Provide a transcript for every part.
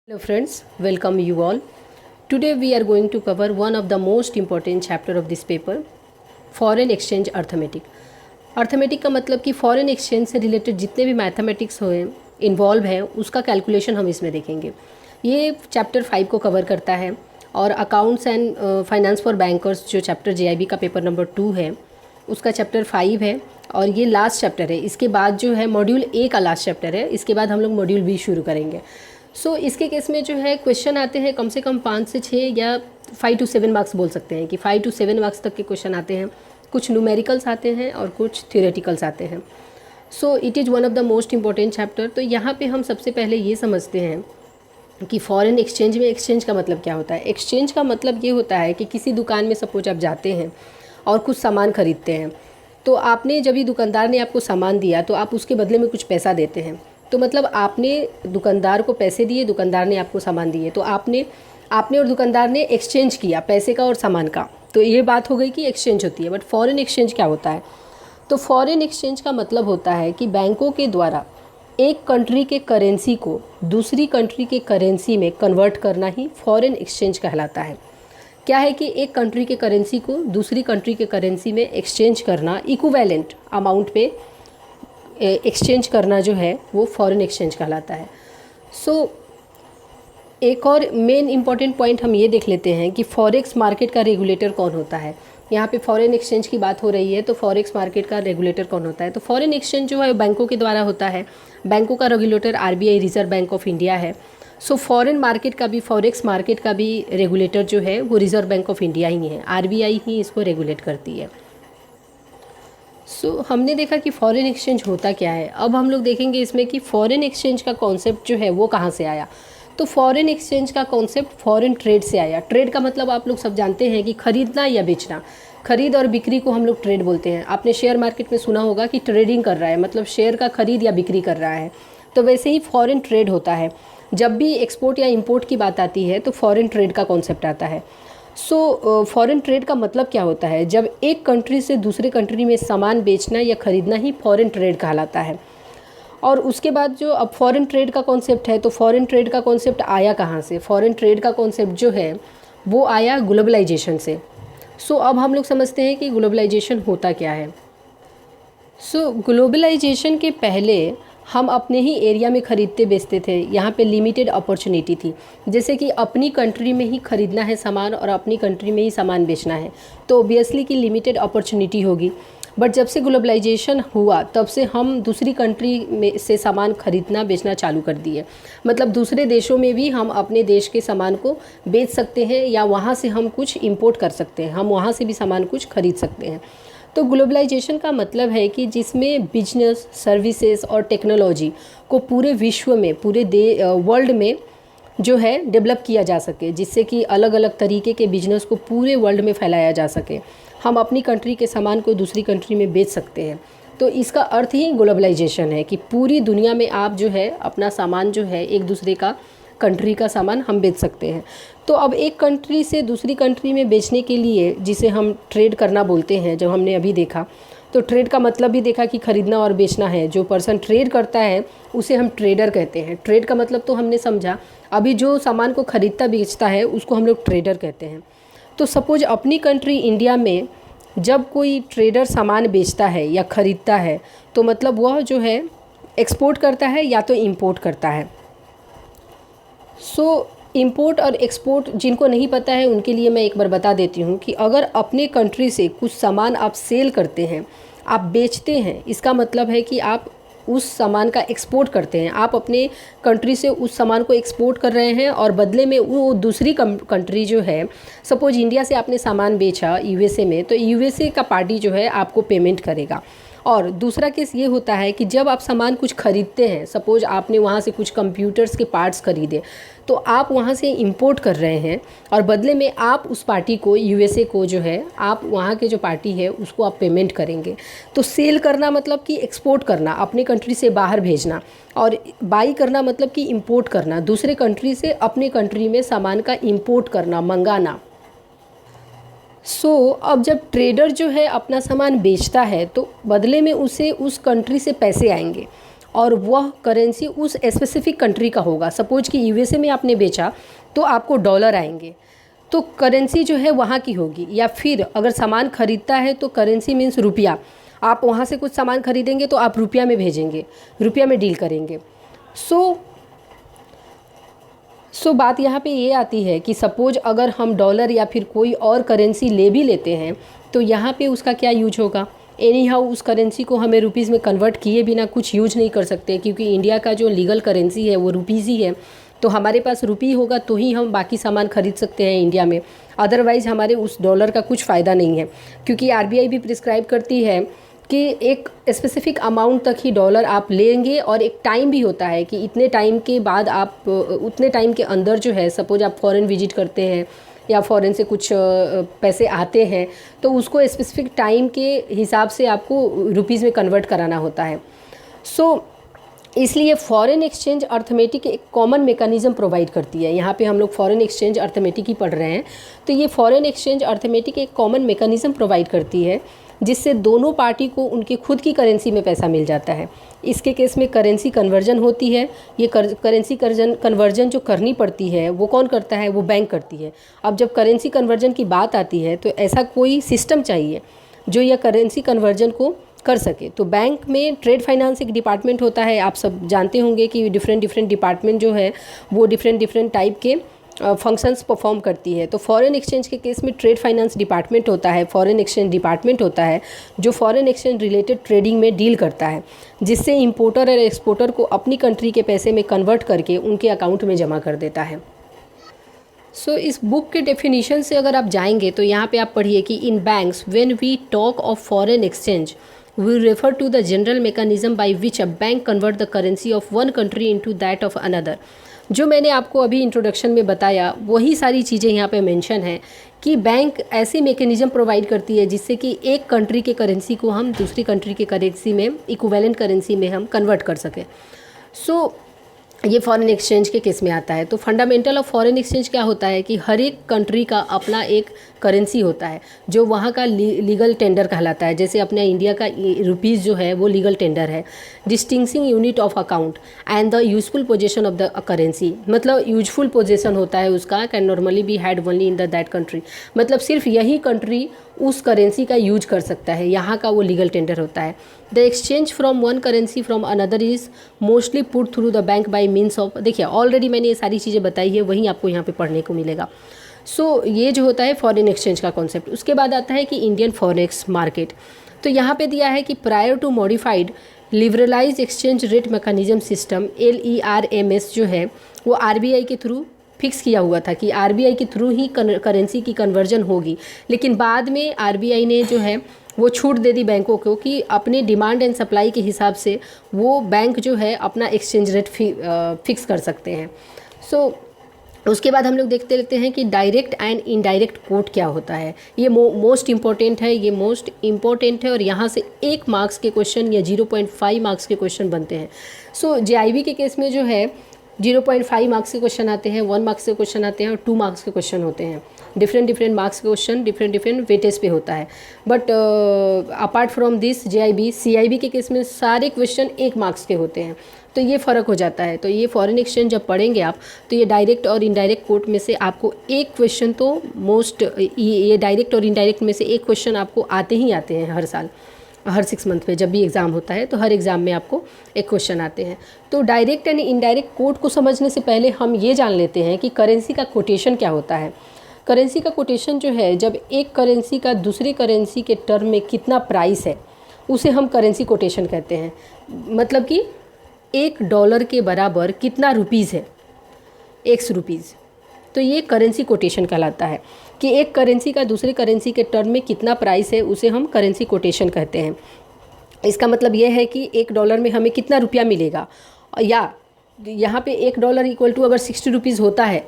Hello friends, welcome you all. Today we are going to cover one of the most important chapter of this paper, Foreign Exchange Arithmetic. Arithmetic का मतलब कि foreign exchange से related जितने भी mathematics हो involve है उसका calculation हम इसमें देखेंगे। ये चैप्टर 5 को कवर करता है और accounts and finance for bankers जो चैप्टर जेआईबी का पेपर नंबर 2 है उसका चैप्टर 5 है और ये लास्ट चैप्टर है। इसके बाद जो है मॉड्यूल ए का लास्ट चैप्टर है, इसके बाद हम लोग मॉड्यूल बी शुरू करेंगे। इसके केस में जो है क्वेश्चन आते हैं कम से कम 5 से 6 या 5 to 7 मार्क्स बोल सकते हैं कि 5 to 7 मार्क्स तक के क्वेश्चन आते हैं। कुछ न्यूमेरिकल्स आते हैं और कुछ थ्योरेटिकल्स आते हैं। It is one of the most important chapter. तो यहाँ पे हम सबसे पहले ये समझते हैं कि फॉरेन एक्सचेंज में एक्सचेंज का मतलब क्या होता है। एक्सचेंज का मतलब ये होता है कि किसी दुकान में सपोज आप जाते हैं और कुछ सामान खरीदते हैं, तो आपने जब भी दुकानदार ने आपको सामान दिया तो आप उसके बदले में कुछ पैसा देते हैं। तो मतलब आपने दुकानदार को पैसे दिए, दुकानदार ने आपको सामान दिए, तो आपने और दुकानदार ने एक्सचेंज किया पैसे का और सामान का। तो ये बात हो गई कि एक्सचेंज होती है। बट फॉरेन एक्सचेंज क्या होता है? तो फॉरेन एक्सचेंज का मतलब होता है कि बैंकों के द्वारा एक कंट्री के करेंसी को दूसरी कंट्री के करेंसी में कन्वर्ट करना ही फॉरेन एक्सचेंज कहलाता है। क्या है कि एक कंट्री के करेंसी को दूसरी कंट्री के करेंसी में एक्सचेंज करना, इक्विवेलेंट अमाउंट पे एक्सचेंज करना जो है वो फॉरेन एक्सचेंज कहलाता है। एक और मेन इम्पॉर्टेंट पॉइंट हम ये देख लेते हैं कि फॉरेक्स मार्केट का रेगुलेटर कौन होता है। यहाँ पे फॉरेन एक्सचेंज की बात हो रही है, तो फॉरेक्स मार्केट का रेगुलेटर कौन होता है? तो फॉरेन एक्सचेंज जो है बैंकों के द्वारा होता है। बैंकों का regulator RBI, reserve bank of India है। फॉरेन मार्केट का भी, फॉरेक्स मार्केट का भी रेगुलेटर जो है वो रिजर्व बैंक ऑफ इंडिया ही है, आरबीआई ही इसको रेगुलेट करती है। हमने देखा कि फॉरेन एक्सचेंज होता क्या है। अब हम लोग देखेंगे इसमें कि फॉरेन एक्सचेंज का कॉन्सेप्ट जो है वो कहाँ से आया। तो फॉरेन एक्सचेंज का कॉन्सेप्ट फॉरेन ट्रेड से आया। ट्रेड का मतलब आप लोग सब जानते हैं कि खरीदना या बेचना। खरीद और बिक्री को हम लोग ट्रेड बोलते हैं। आपने शेयर मार्केट में सुना होगा कि ट्रेडिंग कर रहा है, मतलब शेयर का खरीद या बिक्री कर रहा है। तो वैसे ही फॉरेन ट्रेड होता है। जब भी एक्सपोर्ट या इम्पोर्ट की बात आती है तो फॉरेन ट्रेड का कॉन्सेप्ट आता है। फॉरेन ट्रेड का मतलब क्या होता है? जब एक कंट्री से दूसरे कंट्री में सामान बेचना या ख़रीदना ही फॉरेन ट्रेड कहलाता है। और उसके बाद जो अब फॉरेन ट्रेड का कॉन्सेप्ट है, तो फॉरेन ट्रेड का कॉन्सेप्ट आया कहाँ से? फॉरेन ट्रेड का कॉन्सेप्ट जो है वो आया ग्लोबलाइजेशन से। अब हम लोग समझते हैं कि ग्लोबलाइजेशन होता क्या है। ग्लोबलाइजेशन के पहले हम अपने ही एरिया में ख़रीदते बेचते थे। यहाँ पे लिमिटेड अपॉर्चुनिटी थी, जैसे कि अपनी कंट्री में ही ख़रीदना है सामान और अपनी कंट्री में ही सामान बेचना है, तो ऑब्वियसली कि लिमिटेड अपॉर्चुनिटी होगी। बट जब से ग्लोबलाइजेशन हुआ तब से हम दूसरी कंट्री में से सामान खरीदना बेचना चालू कर दिए। मतलब दूसरे देशों में भी हम अपने देश के सामान को बेच सकते हैं या वहाँ से हम कुछ इंपोर्ट कर सकते हैं, हम वहाँ से भी सामान कुछ खरीद सकते हैं। तो ग्लोबलाइजेशन का मतलब है कि जिसमें बिजनेस, सर्विसेज और टेक्नोलॉजी को पूरे विश्व में, पूरे वर्ल्ड में जो है डेवलप किया जा सके, जिससे कि अलग अलग तरीके के बिजनेस को पूरे वर्ल्ड में फैलाया जा सके। हम अपनी कंट्री के सामान को दूसरी कंट्री में बेच सकते हैं। तो इसका अर्थ ही ग्लोबलाइजेशन है कि पूरी दुनिया में आप जो है अपना सामान जो है एक दूसरे का कंट्री का सामान हम बेच सकते हैं। तो अब एक कंट्री से दूसरी कंट्री में बेचने के लिए, जिसे हम ट्रेड करना बोलते हैं, जब हमने अभी देखा, तो ट्रेड का मतलब भी देखा कि खरीदना और बेचना है। जो पर्सन ट्रेड करता है उसे हम ट्रेडर कहते हैं। ट्रेड का मतलब तो हमने समझा। अभी जो सामान को खरीदता बेचता है उसको हम लोग ट्रेडर कहते हैं। तो सपोज अपनी कंट्री इंडिया में जब कोई ट्रेडर सामान बेचता है या ख़रीदता है तो मतलब वह जो है एक्सपोर्ट करता है या तो इंपोर्ट करता है। इंपोर्ट और एक्सपोर्ट जिनको नहीं पता है उनके लिए मैं एक बार बता देती हूँ कि अगर अपने कंट्री से कुछ सामान आप सेल करते हैं, आप बेचते हैं, इसका मतलब है कि आप उस सामान का एक्सपोर्ट करते हैं। आप अपने कंट्री से उस सामान को एक्सपोर्ट कर रहे हैं और बदले में वो दूसरी कंट्री जो है, सपोज इंडिया से आपने सामान बेचा यूएसए में, तो यूएसए का पार्टी जो है आपको पेमेंट करेगा। और दूसरा केस ये होता है कि जब आप सामान कुछ खरीदते हैं, सपोज आपने वहाँ से कुछ कंप्यूटर्स के पार्ट्स खरीदे, तो आप वहाँ से इंपोर्ट कर रहे हैं और बदले में आप उस पार्टी को, यूएसए को जो है, आप वहाँ के जो पार्टी है उसको आप पेमेंट करेंगे। तो सेल करना मतलब कि एक्सपोर्ट करना, अपने कंट्री से बाहर भेजना, और बाई करना मतलब कि इंपोर्ट करना, दूसरे कंट्री से अपने कंट्री में सामान का इंपोर्ट करना, मंगाना। अब जब ट्रेडर जो है अपना सामान बेचता है तो बदले में उसे उस कंट्री से पैसे आएंगे और वह करेंसी उस स्पेसिफिक कंट्री का होगा। सपोज कि यूएसए में आपने बेचा तो आपको डॉलर आएंगे, तो करेंसी जो है वहाँ की होगी। या फिर अगर सामान खरीदता है तो करेंसी मीन्स रुपया, आप वहाँ से कुछ सामान खरीदेंगे तो आप रुपया में भेजेंगे, रुपया में डील करेंगे। सो बात यहाँ पे ये आती है कि सपोज अगर हम डॉलर या फिर कोई और करेंसी ले भी लेते हैं तो यहाँ पे उसका क्या यूज होगा। एनी हाउ उस करेंसी को हमें रुपीज़ में कन्वर्ट किए बिना कुछ यूज नहीं कर सकते, क्योंकि इंडिया का जो लीगल करेंसी है वो रुपीज़ ही है। तो हमारे पास रुपी होगा तो ही हम बाकी सामान खरीद सकते हैं इंडिया में, अदरवाइज़ हमारे उस डॉलर का कुछ फ़ायदा नहीं है। क्योंकि आरबीआई भी प्रिस्क्राइब करती है कि एक स्पेसिफिक अमाउंट तक ही डॉलर आप लेंगे, और एक टाइम भी होता है कि इतने टाइम के बाद आप उतने टाइम के अंदर जो है, सपोज आप फॉरेन विजिट करते हैं या फॉरेन से कुछ पैसे आते हैं तो उसको स्पेसिफिक टाइम के हिसाब से आपको रुपीज़ में कन्वर्ट कराना होता है। इसलिए फॉरेन एक्सचेंज अर्थमेटिक एक कॉमन मेकैनिज़्म प्रोवाइड करती है। यहाँ पे हम लोग फॉरेन एक्सचेंज अर्थमेटिक ही पढ़ रहे हैं, तो ये फॉरेन एक्सचेंज अर्थमेटिक एक कॉमन मेकैनिज़्म प्रोवाइड करती है जिससे दोनों पार्टी को उनके खुद की करेंसी में पैसा मिल जाता है। इसके केस में करेंसी कन्वर्जन होती है। ये करेंसी कन्वर्जन जो करनी पड़ती है वो कौन करता है, वो बैंक करती है। अब जब करेंसी कन्वर्जन की बात आती है तो ऐसा कोई सिस्टम चाहिए जो यह करेंसी कन्वर्जन को कर सके। तो बैंक में ट्रेड फाइनेंस एक डिपार्टमेंट होता है। आप सब जानते होंगे कि डिफरेंट डिपार्टमेंट जो है वो डिफरेंट टाइप के फंक्शंस परफॉर्म करती है। तो फॉरेन एक्सचेंज के केस में ट्रेड फाइनेंस डिपार्टमेंट होता है, फॉरेन एक्सचेंज डिपार्टमेंट होता है जो फॉरेन एक्सचेंज रिलेटेड ट्रेडिंग में डील करता है, जिससे इंपोर्टर और एक्सपोर्टर को अपनी कंट्री के पैसे में कन्वर्ट करके उनके अकाउंट में जमा कर देता है। इस बुक के डेफिनेशन से अगर आप जाएंगे तो यहाँ पे आप पढ़िए कि इन banks when we talk of foreign exchange we refer to the general mechanism by which a bank convert the currency of one country into that of another। जो मैंने आपको अभी इंट्रोडक्शन में बताया वही सारी चीज़ें यहाँ पे मेंशन है कि बैंक ऐसी मैकेनिज़्म प्रोवाइड करती है जिससे कि एक कंट्री के करेंसी को हम दूसरी कंट्री के करेंसी में, इक्विवेलेंट करेंसी में हम कन्वर्ट कर सकें। ये फॉरेन एक्सचेंज के केस में आता है। तो फंडामेंटल ऑफ फॉरेन एक्सचेंज क्या होता है कि हर एक कंट्री का अपना एक करेंसी होता है जो वहाँ का लीगल टेंडर कहलाता है। जैसे अपने इंडिया का रुपीज़ जो है वो लीगल टेंडर है। Distinguishing unit of account and the useful position of the currency, मतलब यूजफुल पोजीशन होता है उसका, can normally be had only in that country, मतलब सिर्फ यही कंट्री उस करेंसी का यूज कर सकता है, यहाँ का वो लीगल टेंडर होता है। The exchange from one currency from another is mostly put through the bank by means of, देखिए ऑलरेडी मैंने ये सारी चीज़ें बताई है, वहीं आपको यहाँ पे पढ़ने को मिलेगा। ये जो होता है फॉरेन एक्सचेंज का कॉन्सेप्ट। उसके बाद आता है कि इंडियन फॉरेक्स मार्केट। तो यहाँ पे दिया है कि prior to modified liberalise exchange rate mechanism system LERMS जो है वो RBI के थ्रू फिक्स किया हुआ था कि RBI के थ्रू ही करेंसी की कन्वर्जन होगी। लेकिन बाद में RBI ने जो है वो छूट दे दी बैंकों को कि अपने डिमांड एंड सप्लाई के हिसाब से वो बैंक जो है अपना एक्सचेंज रेट फिक्स कर सकते हैं। उसके बाद हम लोग देखते रहते हैं कि डायरेक्ट एंड इनडायरेक्ट कोट क्या होता है। ये मोस्ट इम्पॉर्टेंट है, और यहाँ से 1 मार्क्स के क्वेश्चन या 0.5 मार्क्स के क्वेश्चन बनते हैं। JIB के केस में जो है 0.5 मार्क्स के क्वेश्चन आते हैं, 1 मार्क्स के क्वेश्चन आते हैं और 2 मार्क्स के क्वेश्चन होते हैं। डिफरेंट मार्क्स के क्वेश्चन डिफरेंट वेटेज पे होता है। But apart from this CIB के केस में सारे क्वेश्चन 1 मार्क्स के होते हैं, तो ये फ़र्क हो जाता है। तो ये फॉरेन एक्सचेंज जब पढ़ेंगे आप तो ये डायरेक्ट और इनडायरेक्ट कोट में से आपको एक क्वेश्चन तो ये डायरेक्ट और इनडायरेक्ट में से एक क्वेश्चन आपको आते ही आते हैं हर साल, हर 6 मंथ पे जब भी एग्ज़ाम होता है तो हर एग्ज़ाम में आपको एक क्वेश्चन आते हैं। तो डायरेक्ट एंड इनडायरेक्ट कोट को समझने से पहले हम ये जान लेते हैं कि करेंसी का कोटेशन क्या होता है। करेंसी का कोटेशन जो है, जब एक करेंसी का दूसरे करेंसी के टर्म में कितना प्राइस है उसे हम करेंसी कोटेशन कहते हैं। मतलब कि $1 के बराबर कितना रुपीज़ है, X रुपीज़, तो ये करेंसी कोटेशन कहलाता है कि एक करेंसी का दूसरे करेंसी के टर्म में कितना प्राइस है उसे हम करेंसी कोटेशन कहते हैं। इसका मतलब ये है कि $1 में हमें कितना रुपया मिलेगा, या यहाँ पे $1 इक्वल टू अगर 60 रुपीज़ होता है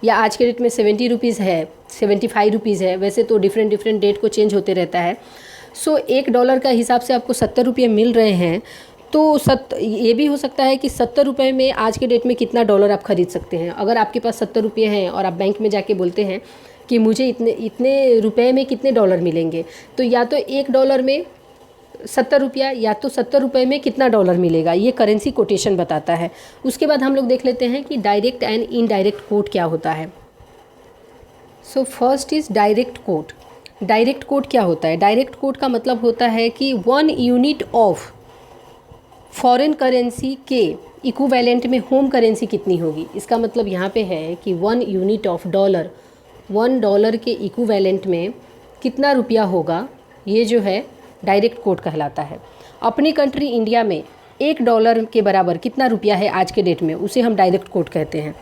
या आज के डेट में 70 रुपीज़ है, 75 रुपीज़ है, वैसे तो डिफरेंट डेट को चेंज होते रहता है। $1 का हिसाब से आपको 70 रुपये मिल रहे हैं, तो ये भी हो सकता है कि 70 रुपये में आज के डेट में कितना डॉलर आप ख़रीद सकते हैं। अगर आपके पास 70 रुपये हैं और आप बैंक में जाके बोलते हैं कि मुझे इतने रुपए में कितने डॉलर मिलेंगे, तो या तो $1 में ₹70 या तो 70 रुपये में कितना डॉलर मिलेगा, ये करेंसी कोटेशन बताता है। उसके बाद हम लोग देख लेते हैं कि डायरेक्ट एंड इनडायरेक्ट कोट क्या होता है। So first is direct quote. Direct quote क्या होता है? डायरेक्ट कोट का मतलब होता है कि 1 यूनिट ऑफ फॉरेन करेंसी के इक्विवेलेंट में होम करेंसी कितनी होगी। इसका मतलब यहाँ पे है कि 1 यूनिट ऑफ डॉलर, $1 के इक्विवेलेंट में कितना रुपया होगा, ये जो है डायरेक्ट कोट कहलाता है। अपनी कंट्री इंडिया में $1 के बराबर कितना रुपया है आज के डेट में, उसे हम डायरेक्ट कोट कहते हैं।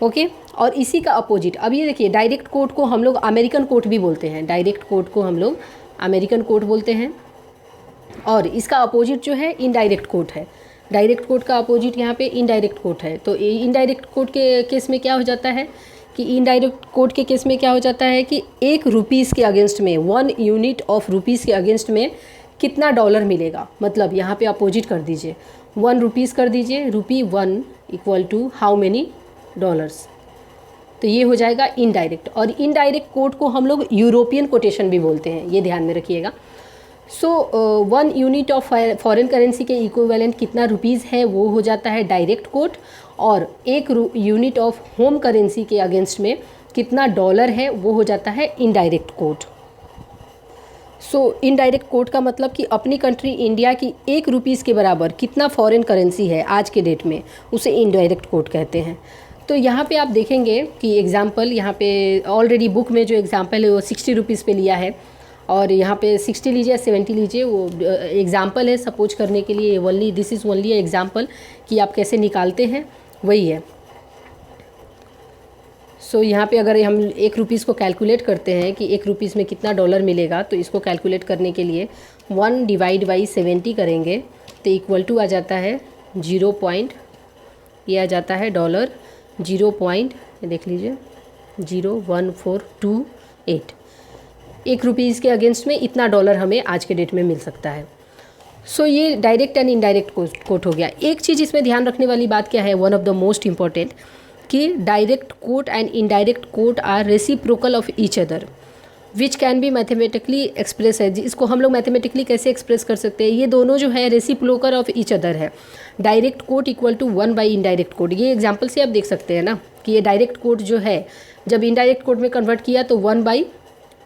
ओके, और इसी का अपोजिट, अब ये देखिए, डायरेक्ट कोट को हम लोग अमेरिकन कोट भी बोलते हैं। डायरेक्ट कोट को हम लोग अमेरिकन कोट बोलते हैं, और इसका अपोजिट जो है इनडायरेक्ट कोट है। डायरेक्ट कोट का अपोजिट यहाँ पे इनडायरेक्ट कोट है। तो इनडायरेक्ट कोट के केस में क्या हो जाता है कि इनडायरेक्ट कोट के केस में क्या हो जाता है कि ₹1 के अगेंस्ट में, 1 यूनिट ऑफ रुपीज़ के अगेंस्ट में कितना डॉलर मिलेगा। मतलब यहाँ पे अपोजिट कर दीजिए, ₹1 कर दीजिए, ₹1 equal to how many dollars. तो ये हो जाएगा इनडायरेक्ट। और इनडायरेक्ट कोट को हम लोग यूरोपियन कोटेशन भी बोलते हैं, ये ध्यान में रखिएगा। सो 1 यूनिट ऑफ फॉरेन करेंसी के इक्विवेलेंट कितना रुपीज़ है, वो हो जाता है डायरेक्ट कोट। और 1 यूनिट ऑफ होम करेंसी के अगेंस्ट में कितना डॉलर है, वो हो जाता है इनडायरेक्ट कोट। सो इनडायरेक्ट कोट का मतलब कि अपनी कंट्री इंडिया की ₹1 के बराबर कितना फॉरेन करेंसी है आज के डेट में, उसे इनडायरेक्ट कोट कहते हैं। तो यहाँ पे आप देखेंगे कि एग्जाम्पल, यहाँ पे ऑलरेडी बुक में जो एग्जाम्पल है वो ₹60 पे लिया है, और यहाँ पे 60 लीजिए या 70 लीजिए, वो एग्जाम्पल है सपोज करने के लिए। Only this is only example कि आप कैसे निकालते हैं, वही है। सो यहाँ पे अगर हम ₹1 को कैलकुलेट करते हैं कि ₹1 में कितना डॉलर मिलेगा, तो इसको कैलकुलेट करने के लिए 1 डिवाइड बाई 70 करेंगे तो इक्वल टू आ जाता है 0. ये आ जाता है डॉलर 0. देख लीजिए 0.1428। ₹1 के अगेंस्ट में इतना डॉलर हमें आज के डेट में मिल सकता है। सो ये डायरेक्ट एंड इनडायरेक्ट कोट हो गया। एक चीज़ इसमें ध्यान रखने वाली बात क्या है, one of the most important, कि direct quote and indirect quote are reciprocal of each other which can be mathematically express है। इसको हम लोग मैथमेटिकली कैसे एक्सप्रेस कर सकते हैं, ये दोनों जो है रेसिप्रोकल ऑफ ईच अदर है। Direct quote equal to 1 by indirect quote. ये एग्जाम्पल से आप देख सकते हैं ना कि ये डायरेक्ट कोट जो है जब इनडायरेक्ट कोट में कन्वर्ट किया तो 1 बाई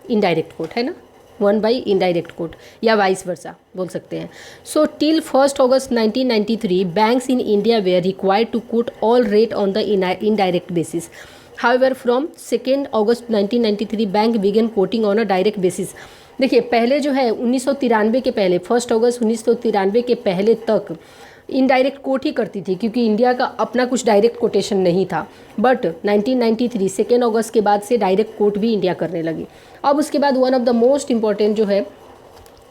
इनडायरेक्ट कोट है ना, 1 बाई इनडायरेक्ट कोट, या वाइस वर्सा बोल सकते हैं। So till 1 August 1993 banks in India were required to quote all rate on the indirect basis. However from 2 August 1993 bank began quoting on a direct basis. देखिए पहले जो है 1993 के पहले, 1 अगस्त 1993 के पहले तक इनडायरेक्ट कोट ही करती थी, क्योंकि इंडिया का अपना कुछ डायरेक्ट कोटेशन नहीं था। बट 1993 2 अगस्त के बाद से डायरेक्ट कोट भी इंडिया करने लगी। अब उसके बाद one of the most important जो है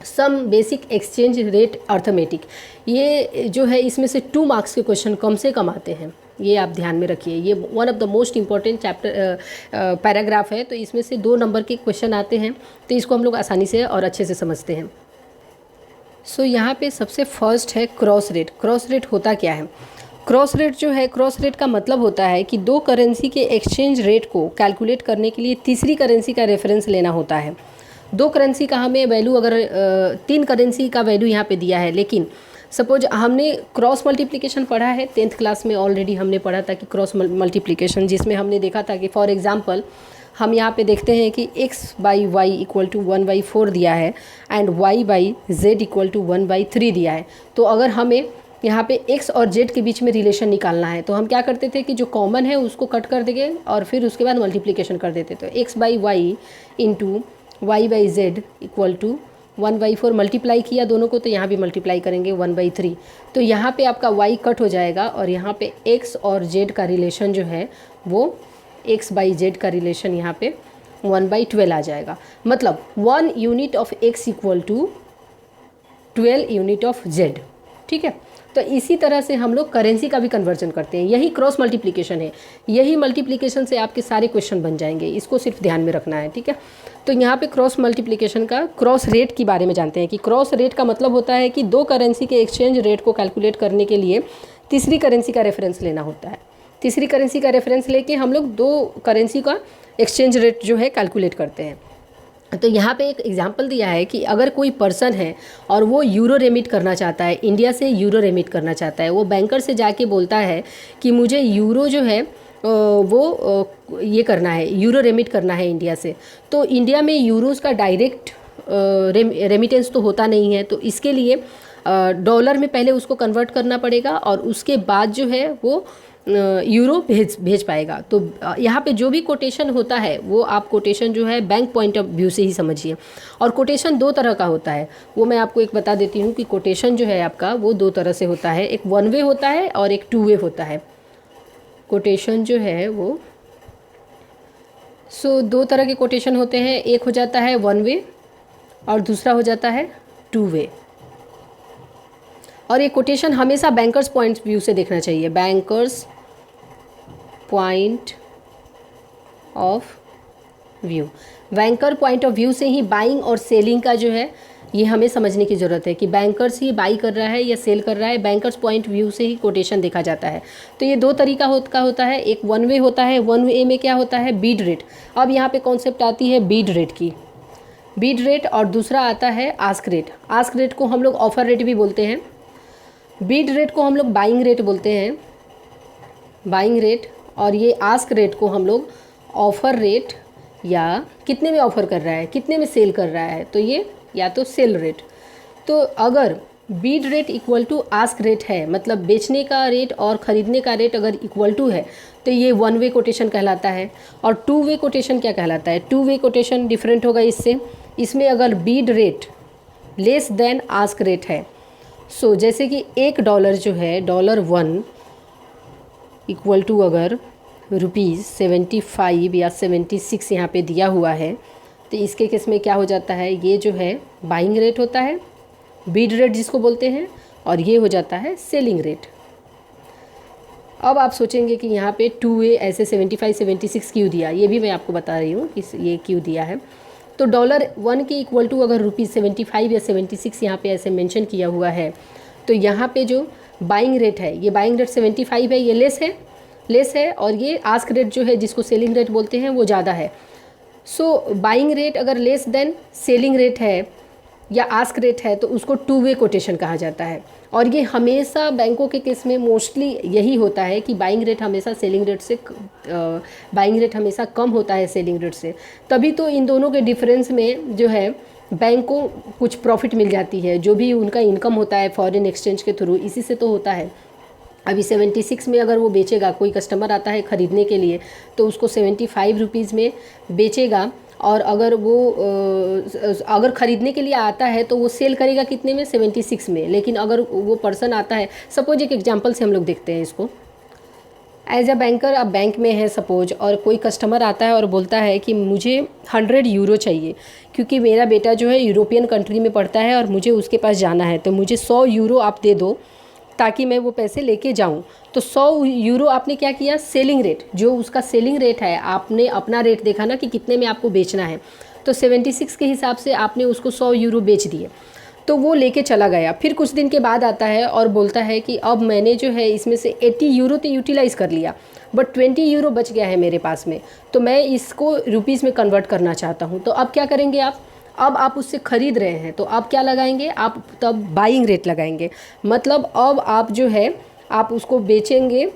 some basic exchange rate arithmetic, ये जो है इसमें से 2 मार्क्स के क्वेश्चन कम से कम आते हैं, ये आप ध्यान में रखिए। ये one of the most important chapter paragraph है, तो इसमें से 2 नंबर के क्वेश्चन आते हैं, तो इसको हम लोग आसानी से और अच्छे से समझते हैं। सो यहाँ पे सबसे फर्स्ट है क्रॉस रेट। क्रॉस रेट होता क्या है? क्रॉस रेट जो है, क्रॉस रेट का मतलब होता है कि 2 करेंसी के एक्सचेंज रेट को कैलकुलेट करने के लिए तीसरी करेंसी का रेफरेंस लेना होता है। 2 करेंसी का हमें वैल्यू, अगर 3 करेंसी का वैल्यू यहाँ पे दिया है, लेकिन सपोज हमने क्रॉस मल्टीप्लिकेशन पढ़ा है 10th क्लास में, ऑलरेडी हमने पढ़ा था कि क्रॉस मल्टीप्लिकेशन, जिसमें हमने देखा था कि फॉर एग्जांपल हम यहाँ पे देखते हैं कि x by y equal to 1/4 दिया है and y by z equal to 1/3 दिया है। तो अगर हमें यहाँ पे x और z के बीच में रिलेशन निकालना है तो हम क्या करते थे कि जो कॉमन है उसको कट कर देंगे और फिर उसके बाद मल्टीप्लिकेशन कर देते। तो x by y into y by z equal to 1/4 multiply किया दोनों को, तो यहाँ भी मल्टीप्लाई करेंगे 1/3। तो यहाँ पे आपका y कट हो जाएगा और यहाँ पे x और z का रिलेशन जो है वो x बाई जेड का रिलेशन यहाँ पे 1/12 आ जाएगा। मतलब 1 unit of x equal to 12 unit of z। ठीक है, तो इसी तरह से हम लोग करेंसी का भी कन्वर्जन करते हैं। यही क्रॉस मल्टीप्लिकेशन है, यही मल्टीप्लिकेशन से आपके सारे क्वेश्चन बन जाएंगे, इसको सिर्फ ध्यान में रखना है। ठीक है, तो यहाँ पे क्रॉस मल्टीप्लिकेशन का क्रॉस रेट के बारे में जानते हैं कि क्रॉस रेट का मतलब होता है कि 2 करेंसी के एक्सचेंज रेट को कैलकुलेट करने के लिए तीसरी करेंसी का रेफरेंस लेना होता है। तीसरी करेंसी का रेफरेंस लेके हम लोग 2 करेंसी का एक्सचेंज रेट जो है कैलकुलेट करते हैं। तो यहाँ पे एक एग्जांपल दिया है कि अगर कोई पर्सन है और वो यूरो रेमिट करना चाहता है, इंडिया से यूरो रेमिट करना चाहता है, वो बैंकर से जाके बोलता है कि मुझे यूरो जो है ये करना है, यूरो रेमिट करना है इंडिया से। तो इंडिया में यूरोज़ का डायरेक्ट रेमिटेंस तो होता नहीं है, तो इसके लिए डॉलर में पहले उसको कन्वर्ट करना पड़ेगा और उसके बाद जो है वो यूरो भेज पाएगा। तो यहाँ पे जो भी कोटेशन होता है वो आप कोटेशन जो है बैंक पॉइंट ऑफ व्यू से ही समझिए। और कोटेशन दो तरह का होता है, वो मैं आपको एक बता देती हूँ कि कोटेशन जो है आपका वो दो तरह से होता है, एक वन वे होता है और एक टू वे होता है। कोटेशन जो है वो दो तरह के कोटेशन होते हैं, एक हो जाता है वन वे और दूसरा हो जाता है टू वे। और ये कोटेशन हमेशा बैंकर्स पॉइंट व्यू से देखना चाहिए, bankers point of view. Banker point of view से ही बाइंग और सेलिंग का जो है ये हमें समझने की ज़रूरत है कि बैंकर्स ही बाई कर रहा है या सेल कर रहा है, बैंकर्स पॉइंट व्यू से ही कोटेशन देखा जाता है। तो ये दो तरीका होता है, एक वन वे होता है, वन वे में क्या होता है, बीड रेट। अब यहाँ पे कॉन्सेप्ट आती है बीड रेट की, बीड रेट, और दूसरा आता है आस्क रेट। आस्क रेट को हम लोग ऑफर रेट भी बोलते हैं, बीड रेट को हम लोग बाइंग रेट बोलते हैं, बाइंग रेट, और ये आस्क रेट को हम लोग ऑफ़र रेट, या कितने में ऑफ़र कर रहा है, कितने में सेल कर रहा है, तो ये या तो सेल रेट। तो अगर bid rate equal to ask rate है, मतलब बेचने का रेट और ख़रीदने का रेट अगर इक्वल टू है, तो ये वन वे कोटेशन कहलाता है। और टू वे कोटेशन क्या कहलाता है, टू वे कोटेशन डिफरेंट होगा इससे। इसमें अगर bid rate less than ask rate है, जैसे कि $1 जो है, $1 इक्वल टू अगर ₹75 या 76 यहाँ पे दिया हुआ है, तो इसके केस में क्या हो जाता है, ये जो है बाइंग रेट होता है, बीड रेट जिसको बोलते हैं, और ये हो जाता है सेलिंग रेट। अब आप सोचेंगे कि यहाँ पे टू वे ऐसे 75 76 क्यों दिया, ये भी मैं आपको बता रही हूँ कि ये क्यों दिया है। तो $1 के इक्वल टू अगर ₹75 या 76 यहाँ पे ऐसे मेंशन किया हुआ है, तो यहाँ पे जो बाइंग रेट है, ये बाइंग रेट 75 है, ये लेस है, और ये आस्क रेट जो है जिसको सेलिंग रेट बोलते हैं वो ज़्यादा है। बाइंग रेट अगर लेस देन सेलिंग रेट है या आस्क रेट है, तो उसको टू वे कोटेशन कहा जाता है। और ये हमेशा बैंकों के केस में मोस्टली यही होता है कि बाइंग रेट हमेशा सेलिंग रेट से बाइंग रेट हमेशा कम होता है सेलिंग रेट से। तभी तो इन दोनों के डिफरेंस में जो है बैंक को कुछ प्रॉफिट मिल जाती है, जो भी उनका इनकम होता है फॉरेन एक्सचेंज के थ्रू, इसी से तो होता है। अभी 76 में अगर वो बेचेगा, कोई कस्टमर आता है ख़रीदने के लिए, तो उसको 75 रुपीज़ में बेचेगा, और अगर वो अगर ख़रीदने के लिए आता है तो वो सेल करेगा कितने में, 76 में। लेकिन अगर वो पर्सन आता है, सपोज एक एग्जांपल से हम लोग देखते हैं इसको, एज अ बैंकर आप बैंक में है सपोज, और कोई कस्टमर आता है और बोलता है कि मुझे 100 यूरो चाहिए, क्योंकि मेरा बेटा जो है यूरोपियन कंट्री में पढ़ता है और मुझे उसके पास जाना है, तो मुझे 100 यूरो आप दे दो ताकि मैं वो पैसे लेके जाऊं। तो 100 यूरो आपने क्या किया, सेलिंग रेट, जो उसका सेलिंग रेट है, आपने अपना रेट देखा ना कि कितने में आपको बेचना है, तो 76 के हिसाब से आपने उसको 100 यूरो बेच दिए। तो वो लेके चला गया, फिर कुछ दिन के बाद आता है और बोलता है कि अब मैंने जो है इसमें से 80 यूरो तो यूटिलाइज़ कर लिया, बट 20 यूरो बच गया है मेरे पास में, तो मैं इसको रुपीज़ में कन्वर्ट करना चाहता हूँ। तो अब क्या करेंगे आप, अब आप उससे ख़रीद रहे हैं, तो आप क्या लगाएंगे, आप तब बाइंग रेट लगाएंगे। मतलब अब आप जो है आप उसको बेचेंगे,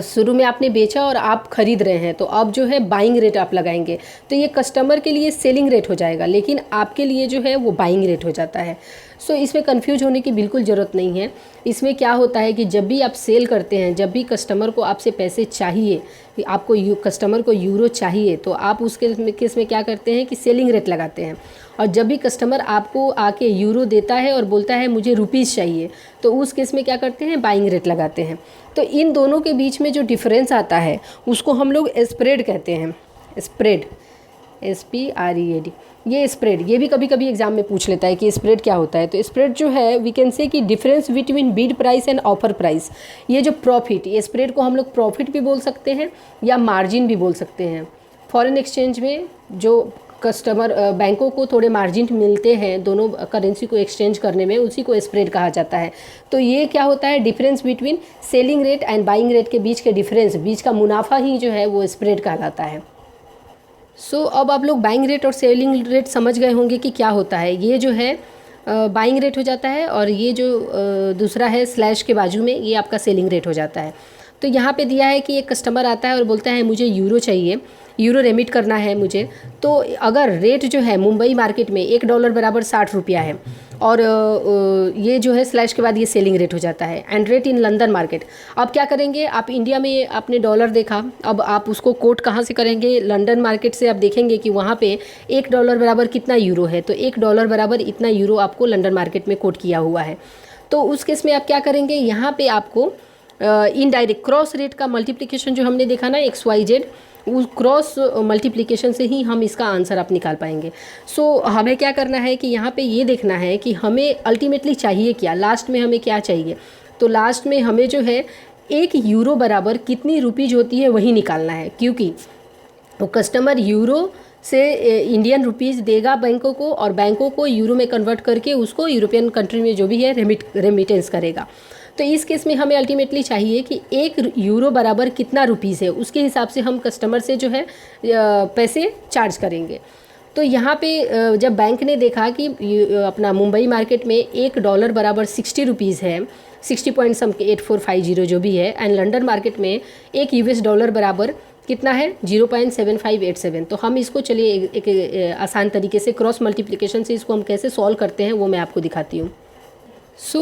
शुरू में आपने बेचा और आप ख़रीद रहे हैं, तो अब जो है बाइंग रेट आप लगाएंगे। तो ये कस्टमर के लिए सेलिंग रेट हो जाएगा, लेकिन आपके लिए जो है वो बाइंग रेट हो जाता है। इसमें कंफ्यूज होने की बिल्कुल ज़रूरत नहीं है। इसमें क्या होता है कि जब भी आप सेल करते हैं, जब भी कस्टमर को आपसे पैसे चाहिए, आपको कस्टमर को यूरो चाहिए, तो आप उसके केस में क्या करते हैं कि सेलिंग रेट लगाते हैं। और जब भी कस्टमर आपको आके यूरो देता है और बोलता है मुझे रुपीज़ चाहिए, तो उस केस में क्या करते हैं, बाइंग रेट लगाते हैं। तो इन दोनों के बीच में जो डिफरेंस आता है उसको हम लोग स्प्रेड कहते हैं। स्प्रेड, SPREAD, ये स्प्रेड, ये भी कभी कभी एग्जाम में पूछ लेता है कि स्प्रेड क्या होता है। तो स्प्रेड जो है वी कैन से कि difference between Beed price and offer price. ये जो प्रॉफिट, ये स्प्रेड को हम लोग प्रॉफिट भी बोल सकते हैं या मार्जिन भी बोल सकते हैं। फॉरेन एक्सचेंज में जो कस्टमर बैंकों को थोड़े मार्जिन मिलते हैं दोनों करेंसी को एक्सचेंज करने में, उसी को स्प्रेड कहा जाता है। तो ये क्या होता है, difference between selling rate and buying rate के बीच के डिफरेंस, बीच का मुनाफा ही जो है वो स्प्रेड कहलाता है। अब आप लोग बाइंग रेट और सेलिंग रेट समझ गए होंगे कि क्या होता है। ये जो है बाइंग रेट हो जाता है और ये जो दूसरा है स्लैश के बाजू में, ये आपका सेलिंग रेट हो जाता है। तो यहाँ पे दिया है कि एक कस्टमर आता है और बोलता है मुझे यूरो चाहिए, यूरो रेमिट करना है मुझे। तो अगर रेट जो है मुंबई मार्केट में $1 बराबर 60 रुपया है और ये जो है स्लैश के बाद ये सेलिंग रेट हो जाता है, and rate in London market. अब क्या करेंगे, आप इंडिया में आपने डॉलर देखा, अब आप उसको कोट कहाँ से करेंगे, लंदन मार्केट से। आप देखेंगे कि वहाँ पे $1 बराबर कितना यूरो है, तो $1 बराबर इतना यूरो आपको लंदन मार्केट में कोट किया हुआ है। तो उस केस में आप क्या करेंगे, यहाँ पे आपको इनडायरेक्ट क्रॉस रेट का मल्टीप्लिकेशन जो हमने देखा ना XYZ, उस क्रॉस मल्टीप्लिकेशन से ही हम इसका आंसर आप निकाल पाएंगे। हमें क्या करना है कि यहाँ पे ये देखना है कि हमें अल्टीमेटली चाहिए क्या, लास्ट में हमें क्या चाहिए। तो लास्ट में हमें जो है 1 यूरो बराबर कितनी रुपीज़ होती है वही निकालना है, क्योंकि वो कस्टमर यूरो से इंडियन रुपीज़ देगा बैंकों को और बैंकों को यूरो में कन्वर्ट करके उसको यूरोपियन कंट्री में जो भी है रेमिटेंस करेगा। तो इस केस में हमें अल्टीमेटली चाहिए कि 1 यूरो बराबर कितना रुपीज़ है, उसके हिसाब से हम कस्टमर से जो है पैसे चार्ज करेंगे। तो यहाँ पे जब बैंक ने देखा कि अपना मुंबई मार्केट में $1 बराबर 60 रुपीज़ है, 60.8450 जो भी है, एंड लंदन मार्केट में $1 बराबर कितना है 0.7587। तो हम इसको चलिए एक आसान तरीके से क्रॉस मल्टीप्लिकेशन से इसको हम कैसे सॉल्व करते हैं वो मैं आपको दिखाती हूँ।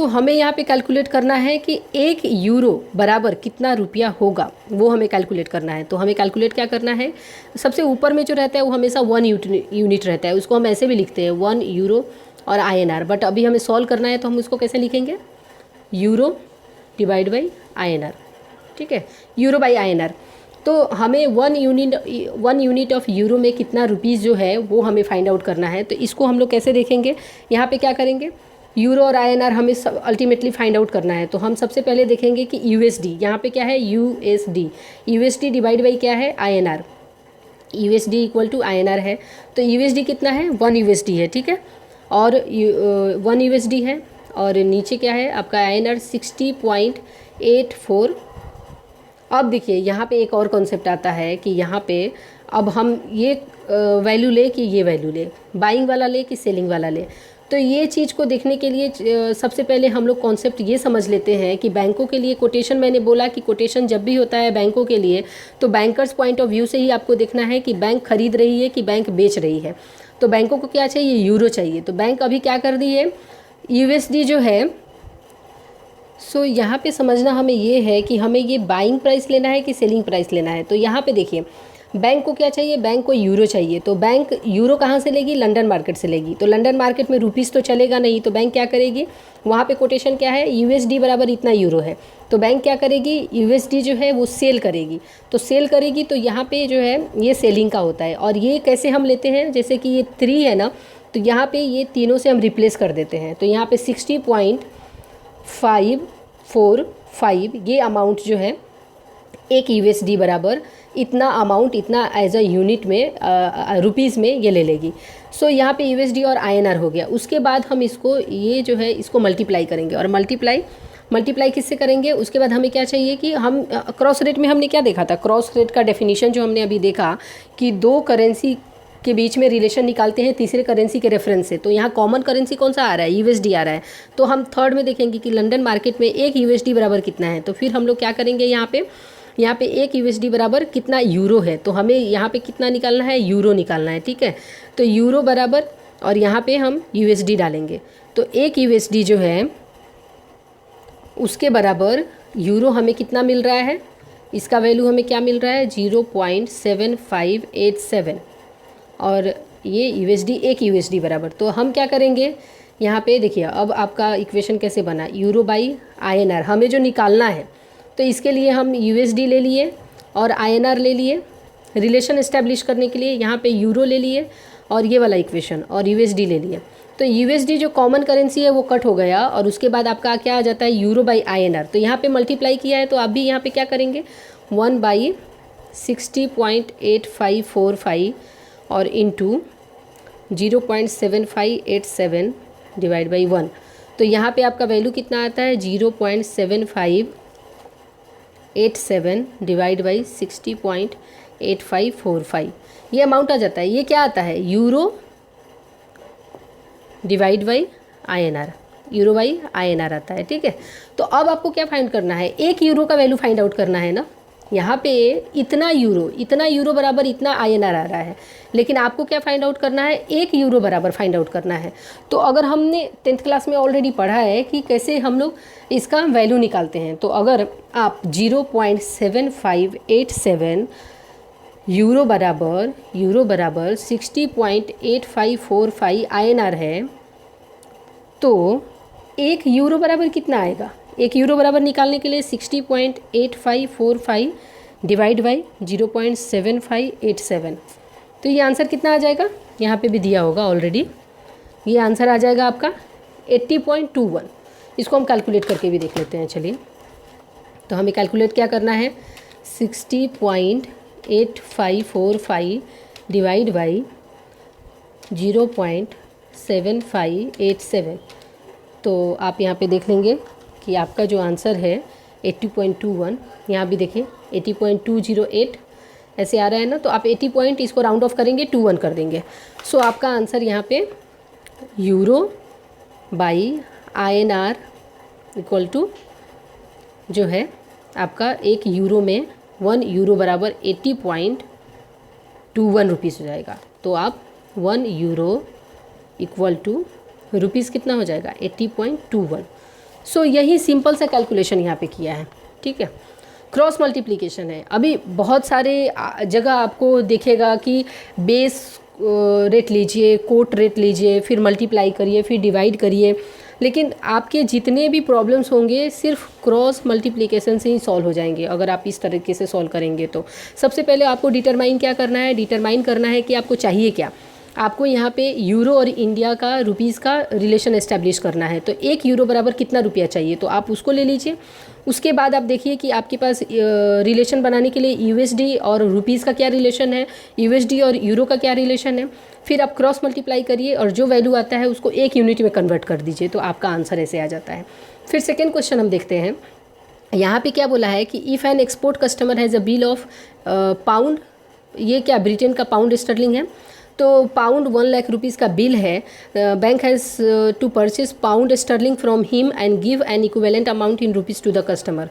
हमें यहाँ पे कैलकुलेट करना है कि 1 यूरो बराबर कितना रुपया होगा, वो हमें कैलकुलेट करना है। तो हमें कैलकुलेट क्या करना है, सबसे ऊपर में जो रहता है वो हमेशा 1 यूनिट रहता है, उसको हम ऐसे भी लिखते हैं 1 यूरो और INR। बट अभी हमें सॉल्व करना है तो हम उसको कैसे लिखेंगे, यूरो डिवाइड बाई INR, ठीक है, यूरो बाई INR। तो हमें 1 यूनिट ऑफ यूरो में कितना रुपीज़ जो है वो हमें फाइंड आउट करना है। तो इसको हम लोग कैसे देखेंगे, यहाँ पे क्या करेंगे, यूरो और INR हमें सब अल्टीमेटली फाइंड आउट करना है। तो हम सबसे पहले देखेंगे कि USD, यहाँ पे क्या है USD डिवाइड बाई क्या है INR, USD equal to INR है। तो USD कितना है 1 USD है, ठीक है, और 1 USD है, और नीचे क्या है आपका INR 60.84। अब देखिए यहाँ पे एक और कॉन्सेप्ट आता है कि यहाँ पे अब हम ये वैल्यू ले कि ये वैल्यू ले, बाइंग वाला ले कि सेलिंग वाला ले। तो ये चीज़ को देखने के लिए सबसे पहले हम लोग कॉन्सेप्ट ये समझ लेते हैं कि बैंकों के लिए कोटेशन, मैंने बोला कि कोटेशन जब भी होता है बैंकों के लिए तो बैंकर्स पॉइंट ऑफ व्यू से ही आपको देखना है कि बैंक खरीद रही है कि बैंक बेच रही है। तो बैंकों को क्या चाहिए, यूरो चाहिए। तो बैंक अभी क्या कर दी है, USD जो है। यहाँ पे समझना हमें ये है कि हमें ये बाइंग प्राइस लेना है कि सेलिंग प्राइस लेना है। तो यहाँ पे देखिए बैंक को क्या चाहिए, बैंक को यूरो चाहिए। तो बैंक यूरो कहाँ से लेगी, लंदन मार्केट से लेगी। तो लंदन मार्केट में रुपीज़ तो चलेगा नहीं, तो बैंक क्या करेगी, वहाँ पे कोटेशन क्या है, USD बराबर इतना यूरो है। तो बैंक क्या करेगी, USD जो है वो सेल करेगी। तो सेल करेगी तो यहाँ पे जो है ये सेलिंग का होता है। और ये कैसे हम लेते हैं, जैसे कि ये 3 है ना, तो यहाँ पे ये तीनों से हम रिप्लेस कर देते हैं। तो यहाँ पे 60.545 ये अमाउंट जो है 1 USD बराबर इतना अमाउंट, इतना एज अ यूनिट में रुपीज़ में ये ले लेगी। यहाँ पे USD और INR हो गया। उसके बाद हम इसको ये जो है इसको मल्टीप्लाई करेंगे, और मल्टीप्लाई किससे करेंगे, उसके बाद हमें क्या चाहिए कि हम क्रॉस रेट में हमने क्या देखा था, क्रॉस रेट का डेफिनेशन जो हमने अभी देखा कि 2 करेंसी के बीच में रिलेशन निकालते हैं तीसरे करेंसी के रेफरेंस से। तो यहाँ कॉमन करेंसी कौन सा आ रहा है, USD आ रहा है। तो हम थर्ड में देखेंगे कि लंदन मार्केट में 1 USD बराबर कितना है। तो फिर हम लोग क्या करेंगे, यहाँ पे 1 USD बराबर कितना यूरो है। तो हमें यहाँ पे कितना निकालना है, यूरो निकालना है, ठीक है। तो यूरो बराबर, और यहाँ पे हम USD डालेंगे। तो 1 USD जो है उसके बराबर यूरो हमें कितना मिल रहा है, इसका वैल्यू हमें क्या मिल रहा है 0.7587, और ये USD 1 USD बराबर। तो हम क्या करेंगे, यहाँ पे देखिए अब आपका इक्वेशन कैसे बना, यूरो बाई INR हमें जो निकालना है। तो इसके लिए हम USD ले लिए और INR ले लिए रिलेशन इस्टेब्लिश करने के लिए, यहाँ पे यूरो ले लिए और ये वाला इक्वेशन, और USD ले लिए। तो USD जो कॉमन करेंसी है वो कट हो गया, और उसके बाद आपका क्या आ जाता है यूरो बाई INR। तो यहाँ पे मल्टीप्लाई किया है, तो आप भी यहाँ पे क्या करेंगे 1/60.8545 और इंटू 0.7587 डिवाइड बाई 1। तो यहाँ पे आपका वैल्यू कितना आता है 0.75 87 डिवाइड बाई 60.8545, ये अमाउंट आ जाता है। ये क्या आता है, euro divide by INR, euro by INR आता है, ठीक है। तो अब आपको क्या फाइंड करना है, 1 यूरो का वैल्यू फाइंड आउट करना है ना। यहाँ पे इतना यूरो बराबर इतना INR आ रहा है, लेकिन आपको क्या फाइंड आउट करना है, 1 यूरो बराबर फाइंड आउट करना है। तो अगर हमने 10th क्लास में ऑलरेडी पढ़ा है कि कैसे हम लोग इसका वैल्यू निकालते हैं, तो अगर आप 0.7587 यूरो बराबर 60.8545 INR है, तो 1 यूरो बराबर कितना आएगा, 1 यूरो बराबर निकालने के लिए 60.8545 डिवाइड बाई 0.7587, तो ये आंसर कितना आ जाएगा, यहाँ पे भी दिया होगा ऑलरेडी। ये आंसर आ जाएगा आपका 80.21। इसको हम कैलकुलेट करके भी देख लेते हैं, चलिए। तो हमें कैलकुलेट क्या करना है, 60.8545 डिवाइड बाई 0.7587, तो आप यहाँ पे देख लेंगे कि आपका जो आंसर है 80.21, यहाँ भी देखिए 80.208 ऐसे आ रहा है ना। तो आप 80 पॉइंट इसको राउंड ऑफ करेंगे 21 कर देंगे। सो आपका आंसर यहाँ पे euro by INR equal to जो है आपका 1 यूरो में 1 यूरो बराबर 80.21 रुपीज़ हो जाएगा। तो आप 1 यूरो इक्वल टू रुपीज़ कितना हो जाएगा, 80.21। सो यही सिंपल सा कैलकुलेशन यहाँ पे किया है, ठीक है। क्रॉस मल्टीप्लिकेशन है। अभी बहुत सारे जगह आपको दिखेगा कि बेस रेट लीजिए, कोट रेट लीजिए, फिर मल्टीप्लाई करिए, फिर डिवाइड करिए, लेकिन आपके जितने भी प्रॉब्लम्स होंगे सिर्फ क्रॉस मल्टीप्लिकेशन से ही सॉल्व हो जाएंगे अगर आप इस तरीके से सॉल्व करेंगे। तो सबसे पहले आपको डिटरमाइन क्या करना है, डिटरमाइन करना है कि आपको चाहिए क्या। आपको यहाँ पे यूरो और इंडिया का रुपीज़ का रिलेशन एस्टैब्लिश करना है। तो 1 यूरो बराबर कितना रुपया चाहिए, तो आप उसको ले लीजिए। उसके बाद आप देखिए कि आपके पास रिलेशन बनाने के लिए USD और रुपीज़ का क्या रिलेशन है, USD और यूरो का क्या रिलेशन है। फिर आप क्रॉस मल्टीप्लाई करिए और जो वैल्यू आता है उसको 1 यूनिट में कन्वर्ट कर दीजिए, तो आपका आंसर ऐसे आ जाता है। फिर सेकेंड क्वेश्चन हम देखते हैं। यहाँ पे क्या बोला है कि if an export customer has a bill of pound, ये क्या ब्रिटेन का पाउंड स्टर्लिंग है, तो पाउंड 1 लाख रुपीज़ का बिल है। Bank has to purchase pound sterling from him and give an equivalent amount in rupees to the customer,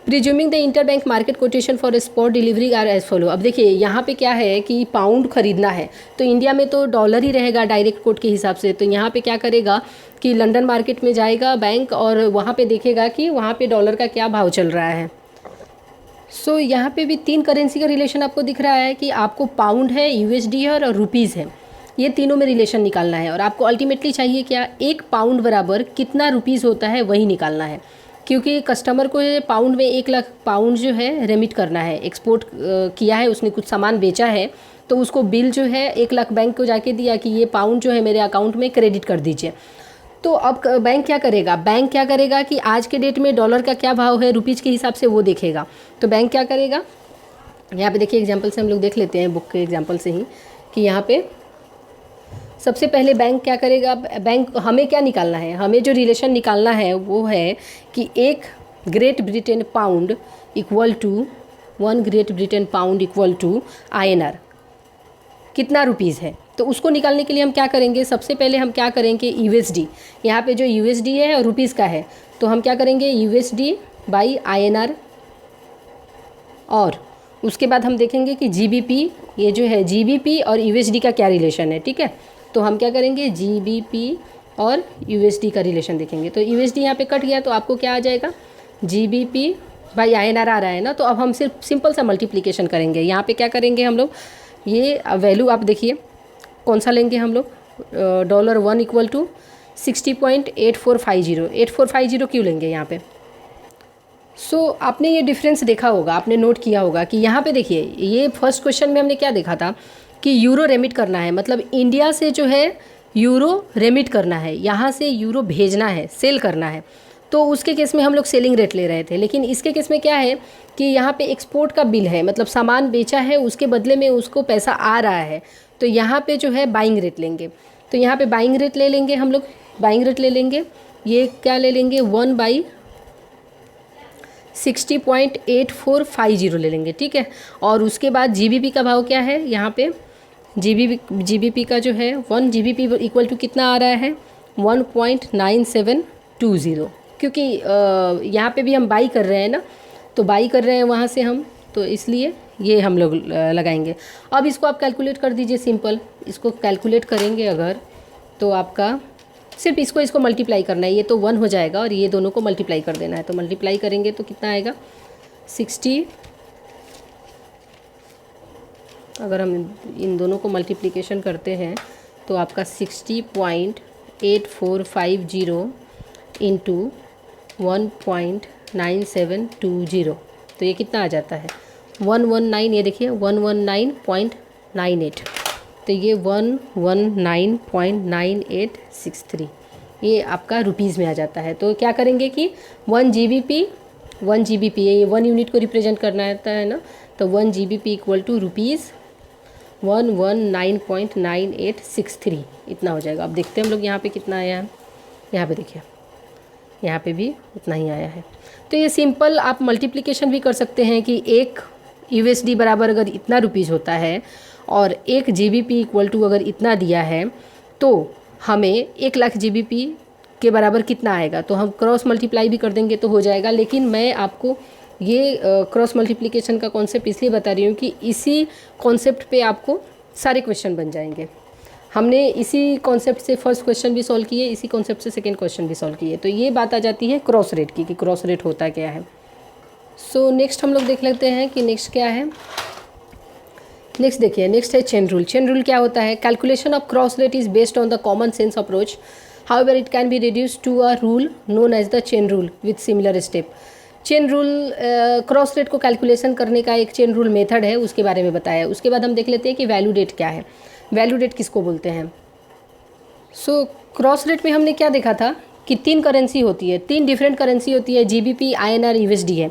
presuming the interbank market quotation for spot delivery are as follow. अब देखिए यहाँ पे क्या है कि pound खरीदना है, तो इंडिया में तो डॉलर ही रहेगा डायरेक्ट कोट के हिसाब से। तो यहाँ पे क्या करेगा कि लंदन मार्केट में जाएगा बैंक और वहाँ पे देखेगा कि वहाँ पे डॉलर का क्या भाव चल रहा है। सो यहाँ पे भी 3 करेंसी का रिलेशन आपको दिख रहा है कि आपको पाउंड है, USD है और रुपीज़ है, ये तीनों में रिलेशन निकालना है। और आपको अल्टीमेटली चाहिए क्या, 1 पाउंड बराबर कितना रुपीज़ होता है वही निकालना है, क्योंकि कस्टमर को पाउंड में 1 लाख पाउंड जो है रेमिट करना है। एक्सपोर्ट किया है, उसने कुछ सामान बेचा है, तो उसको बिल जो है 1 लाख बैंक को जाके दिया कि ये पाउंड जो है मेरे अकाउंट में क्रेडिट कर दीजिए। तो अब बैंक क्या करेगा कि आज के डेट में डॉलर का क्या भाव है रुपीज़ के हिसाब से वो देखेगा। तो बैंक क्या करेगा, यहाँ पे देखिए एग्जांपल से हम लोग देख लेते हैं, बुक के एग्जांपल से ही, कि यहाँ पे सबसे पहले बैंक क्या करेगा, बैंक हमें क्या निकालना है, हमें जो रिलेशन निकालना है वो है कि 1 Great Britain pound equal to 1 Great Britain pound equal to INR कितना रुपीज़ है। तो उसको निकालने के लिए हम क्या करेंगे, सबसे पहले हम क्या करेंगे USD, यहाँ पे जो USD है और रुपीज़ का है, तो हम क्या करेंगे USD बाई INR, और उसके बाद हम देखेंगे कि GBP, ये जो है GBP और USD का क्या रिलेशन है, ठीक है। तो हम क्या करेंगे GBP और USD का रिलेशन देखेंगे। तो USD यहाँ पे कट गया, तो आपको क्या आ जाएगा, GBP बाई INR आ रहा है ना। तो अब हम सिर्फ सिंपल सा मल्टीप्लिकेशन करेंगे। यहाँ पे क्या करेंगे हम लोग, ये वैल्यू आप देखिए कौन सा लेंगे हम लोग, $1 इक्वल टू 60.8450, 8450 क्यों लेंगे यहाँ पे। सो आपने ये डिफरेंस देखा होगा, आपने नोट किया होगा कि यहाँ पे देखिए, ये फर्स्ट क्वेश्चन में हमने क्या देखा था कि यूरो रेमिट करना है, मतलब इंडिया से जो है यूरो रेमिट करना है, यहाँ से यूरो भेजना है, सेल करना है। तो उसके केस में हम लोग सेलिंग रेट ले रहे थे, लेकिन इसके केस में क्या है कि यहाँ पे एक्सपोर्ट का बिल है, मतलब सामान बेचा है, उसके बदले में उसको पैसा आ रहा है। तो यहाँ पे जो है बाइंग रेट लेंगे। तो यहाँ पे बाइंग रेट ले लेंगे हम लोग, बाइंग रेट ले लेंगे, ये क्या ले लेंगे 1/60 60.8450 ले लेंगे, ठीक है। और उसके बाद जीबीपी का भाव क्या है यहाँ पे, जीबीपी का जो है 1 जीबीपी इक्वल टू कितना आ रहा है 1.9720, क्योंकि यहाँ पे भी हम बाई कर रहे हैं ना, तो बाई कर रहे हैं वहाँ से हम, तो इसलिए ये हम लोग लगाएंगे। अब इसको आप कैलकुलेट कर दीजिए, सिंपल इसको कैलकुलेट करेंगे अगर, तो आपका सिर्फ इसको मल्टीप्लाई करना है, ये तो 1 हो जाएगा और ये दोनों को मल्टीप्लाई कर देना है, तो मल्टीप्लाई करेंगे तो कितना आएगा 60, अगर हम इन दोनों को मल्टीप्लिकेशन करते हैं तो आपका 60.8450 इंटू 1.9720, तो ये कितना आ जाता है 119, ये देखिए 119.98, तो ये 119.9863 ये आपका रुपीज़ में आ जाता है। तो क्या करेंगे कि 1 जीबीपी ये 1 यूनिट को रिप्रेजेंट करना है ना, तो 1 जीबीपी इक्वल टू रुपीज़ 119.9863 इतना हो जाएगा। अब देखते हैं हम लोग यहाँ पे कितना आया है, यहाँ पे देखिए यहाँ पे भी उतना ही आया है। तो ये सिंपल आप मल्टीप्लिकेशन भी कर सकते हैं कि एक यूएसडी बराबर अगर इतना रुपीज़ होता है और 1 जीबीपी इक्वल टू अगर इतना दिया है तो हमें 1 लाख जीबीपी के बराबर कितना आएगा, तो हम क्रॉस मल्टीप्लाई भी कर देंगे तो हो जाएगा। लेकिन मैं आपको ये क्रॉस मल्टीप्लिकेशन का कॉन्सेप्ट इसलिए बता रही हूँ कि इसी कॉन्सेप्ट पे आपको सारे क्वेश्चन बन जाएंगे। हमने इसी कॉन्सेप्ट से फर्स्ट क्वेश्चन भी सॉल्व किए, इसी कॉन्सेप्ट से सेकंड क्वेश्चन भी सॉल्व किए। तो ये बात आ जाती है क्रॉस रेट की, कि क्रॉस रेट होता क्या है। सो नेक्स्ट हम लोग देख लेते हैं कि नेक्स्ट क्या है। नेक्स्ट देखिए, नेक्स्ट है चेन रूल। चेन रूल क्या होता है, calculation of cross rate is based on the common sense approach, however it can be reduced to a rule known as the chain rule with similar step. Chain rule cross rate को calculation करने का एक chain rule method है, उसके बारे में बताया। उसके बाद हम देख लेते हैं कि वैल्यू डेट क्या है, वैल्यू डेट किसको बोलते हैं। सो क्रॉस रेट में हमने क्या देखा था कि 3 करेंसी होती है, 3 डिफरेंट करेंसी होती है, जीबीपी, आईएनआर, यूएसडी है।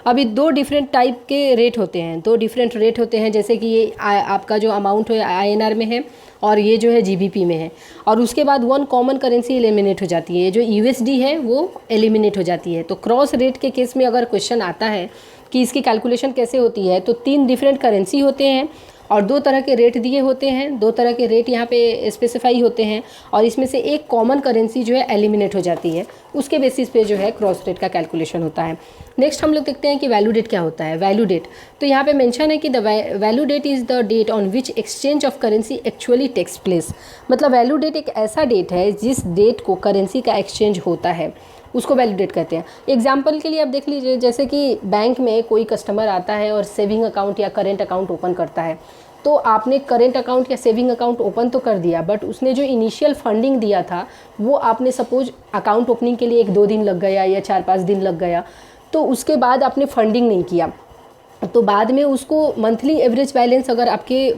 अभी 2 डिफरेंट टाइप के रेट होते हैं, 2 डिफरेंट रेट होते हैं, जैसे कि ये आपका जो अमाउंट है आईएनआर में है और ये जो है जीबीपी में है। और उसके बाद 1 कॉमन करेंसी एलिमिनेट हो जाती है, जो यूएसडी है वो एलिमिनेट हो जाती है। तो क्रॉस रेट के केस में अगर क्वेश्चन आता है कि इसकी कैलकुलेशन कैसे होती है, तो 3 डिफरेंट करेंसी होते हैं और 2 तरह के रेट दिए होते हैं, 2 तरह के रेट यहाँ पे स्पेसिफाई होते हैं और इसमें से एक कॉमन करेंसी जो है एलिमिनेट हो जाती है, उसके बेसिस पे जो है क्रॉस रेट का कैलकुलेशन होता है। नेक्स्ट हम लोग देखते हैं कि वैल्यू डेट क्या होता है। वैल्यू डेट, तो यहाँ पे मेंशन है कि the value date is the date on which exchange of currency actually takes place. मतलब वैल्यू डेट एक ऐसा डेट है जिस डेट को करेंसी का एक्सचेंज होता है, उसको वैल्यू डेट कहते हैं। एग्जाम्पल के लिए आप देख लीजिए, जैसे कि बैंक में कोई कस्टमर आता है और सेविंग अकाउंट या करेंट अकाउंट ओपन करता है, तो आपने करेंट अकाउंट या सेविंग अकाउंट ओपन तो कर दिया, बट उसने जो इनिशियल फंडिंग दिया था वो आपने सपोज अकाउंट ओपनिंग के लिए 1-2 दिन लग गया या 4-5 दिन लग गया, तो उसके बाद आपने फंडिंग नहीं किया, तो बाद में उसको मंथली एवरेज बैलेंस अगर आपके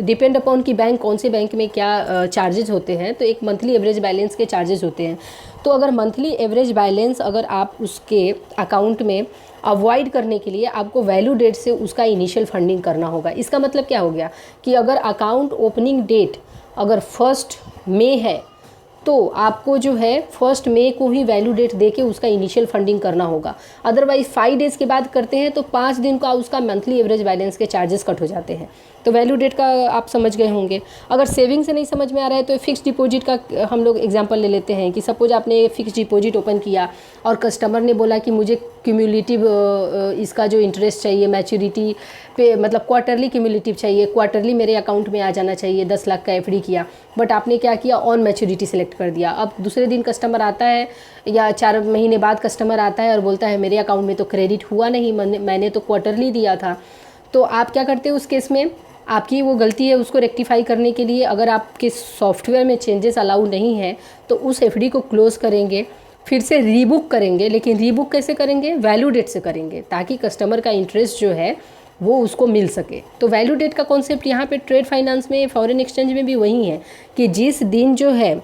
डिपेंड अपॉन कि बैंक कौन से बैंक में क्या चार्जेस होते हैं, तो एक मंथली एवरेज बैलेंस के चार्जेस होते हैं। तो अगर मंथली एवरेज बैलेंस अगर आप उसके अकाउंट में अवॉइड करने के लिए आपको वैल्यू डेट से उसका इनिशियल फंडिंग करना होगा। इसका मतलब क्या हो गया कि अगर अकाउंट ओपनिंग डेट अगर 1 मई है, तो आपको जो है 1 मई को ही वैल्यू डेट दे के उसका इनिशियल फंडिंग करना होगा। अदरवाइज 5 डेज़ के बाद करते हैं तो 5 दिन का उसका मंथली एवरेज बैलेंस के चार्जेस कट हो जाते हैं। तो वैल्यू डेट का आप समझ गए होंगे। अगर सेविंग से नहीं समझ में आ रहा है तो फिक्स डिपॉजिट का हम लोग एग्जांपल ले लेते हैं कि सपोज आपने फिक्स डिपॉजिट ओपन किया और कस्टमर ने बोला कि मुझे क्यूमुलेटिव इसका जो इंटरेस्ट चाहिए मैच्योरिटी पे, मतलब क्वार्टरली क्यूमुलेटिव चाहिए, क्वार्टरली मेरे अकाउंट में आ जाना चाहिए। 10 लाख का एफडी किया, बट आपने क्या किया, ऑन मैच्योरिटी सेलेक्ट कर दिया। अब दूसरे दिन कस्टमर आता है या 4 महीने बाद कस्टमर आता है और बोलता है मेरे अकाउंट में तो क्रेडिट हुआ नहीं, मैंने तो क्वार्टरली दिया था। तो आप क्या करते हो उस केस में, आपकी वो गलती है, उसको रेक्टिफाई करने के लिए अगर आपके सॉफ्टवेयर में चेंजेस अलाउ नहीं है तो उस एफडी को क्लोज़ करेंगे, फिर से रीबुक करेंगे। लेकिन रीबुक कैसे करेंगे, वैल्यू डेट से करेंगे, ताकि कस्टमर का इंटरेस्ट जो है वो उसको मिल सके। तो वैल्यू डेट का कॉन्सेप्ट यहाँ पे ट्रेड फाइनेंस में, फॉरेन एक्सचेंज में भी वही है कि जिस दिन जो है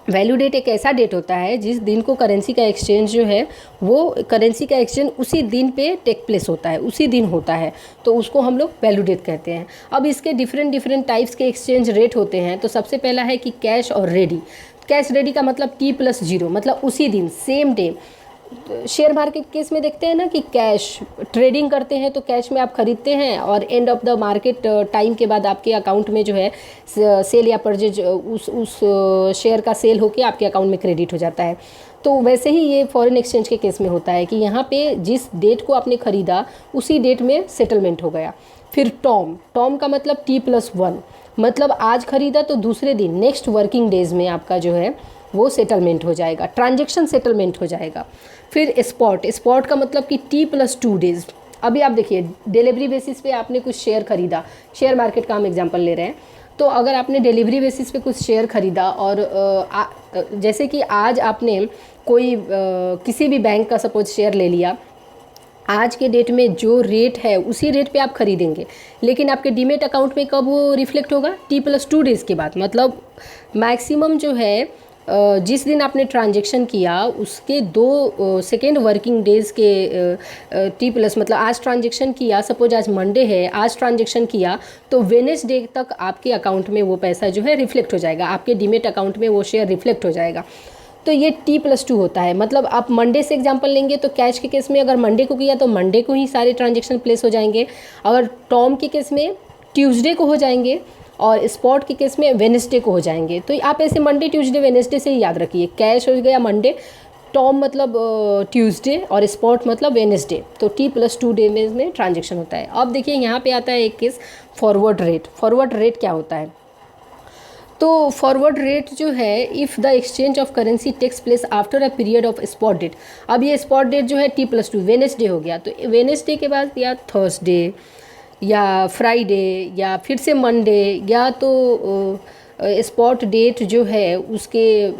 वैल्यू डेट एक ऐसा डेट होता है जिस दिन को करेंसी का एक्सचेंज जो है वो करेंसी का एक्सचेंज उसी दिन पे टेक प्लेस होता है, उसी दिन होता है, तो उसको हम लोग वैल्यू डेट कहते हैं। अब इसके डिफरेंट टाइप्स के एक्सचेंज रेट होते हैं। तो सबसे पहला है कि कैश और रेडी। कैश रेडी का मतलब T+0, मतलब उसी दिन, same day, share market case में देखते हैं ना कि कैश ट्रेडिंग करते हैं तो कैश में आप खरीदते हैं और end of the market time के बाद आपके अकाउंट में जो है सेल या परचेज उस शेयर का सेल होके आपके अकाउंट में क्रेडिट हो जाता है। तो वैसे ही ये फॉरेन एक्सचेंज के केस में होता है कि यहाँ पे जिस डेट को आपने ख़रीदा उसी डेट में सेटलमेंट हो गया। फिर टॉम का मतलब T+1, मतलब आज ख़रीदा तो दूसरे दिन नेक्स्ट वर्किंग डेज में आपका जो है वो सेटलमेंट हो जाएगा, ट्रांजैक्शन सेटलमेंट हो जाएगा। फिर स्पॉट का मतलब कि T+2 डेज। अभी आप देखिए डिलीवरी बेसिस पे आपने कुछ शेयर खरीदा, शेयर मार्केट का हम एग्जांपल ले रहे हैं, तो अगर आपने डिलीवरी बेसिस पे कुछ शेयर खरीदा और जैसे कि आज आपने कोई किसी भी बैंक का सपोज शेयर ले लिया, आज के डेट में जो रेट है उसी रेट पे आप खरीदेंगे, लेकिन आपके डीमेट अकाउंट में कब वो रिफ्लेक्ट होगा? T+2 डेज़ के बाद। मतलब मैक्सिमम जो है जिस दिन आपने ट्रांजैक्शन किया उसके 2 सेकेंड वर्किंग डेज़ के T+ मतलब आज ट्रांजैक्शन किया, सपोज आज मंडे है, आज ट्रांजैक्शन किया तो वेडनेसडे तक आपके अकाउंट में वो पैसा जो है रिफ्लेक्ट हो जाएगा, आपके डीमेट अकाउंट में वो शेयर रिफ्लेक्ट हो जाएगा। तो ये T+2 होता है। मतलब आप मंडे से एग्जांपल लेंगे तो कैश के केस में अगर मंडे को किया तो मंडे को ही सारे ट्रांजैक्शन प्लेस हो जाएंगे, अगर टॉम के केस में ट्यूसडे को हो जाएंगे और स्पॉट के केस में वेडनेसडे को हो जाएंगे। तो आप ऐसे मंडे ट्यूसडे वेडनेसडे से ही याद रखिए, कैश हो गया मंडे, टॉम मतलब ट्यूसडे और स्पॉट मतलब वेडनेसडे। तो T+2 डे में ट्रांजैक्शन होता है। अब देखिए यहाँ पे आता है एक case forward rate. Forward rate क्या होता है? तो फॉरवर्ड रेट जो है, if the exchange of currency takes place after a period of spot date. अब ये स्पॉट डेट जो है T+2 वेडनेसडे हो गया, तो वेडनेसडे के बाद या थर्सडे या फ्राइडे या फिर से मंडे या तो स्पॉट डेट जो है उसके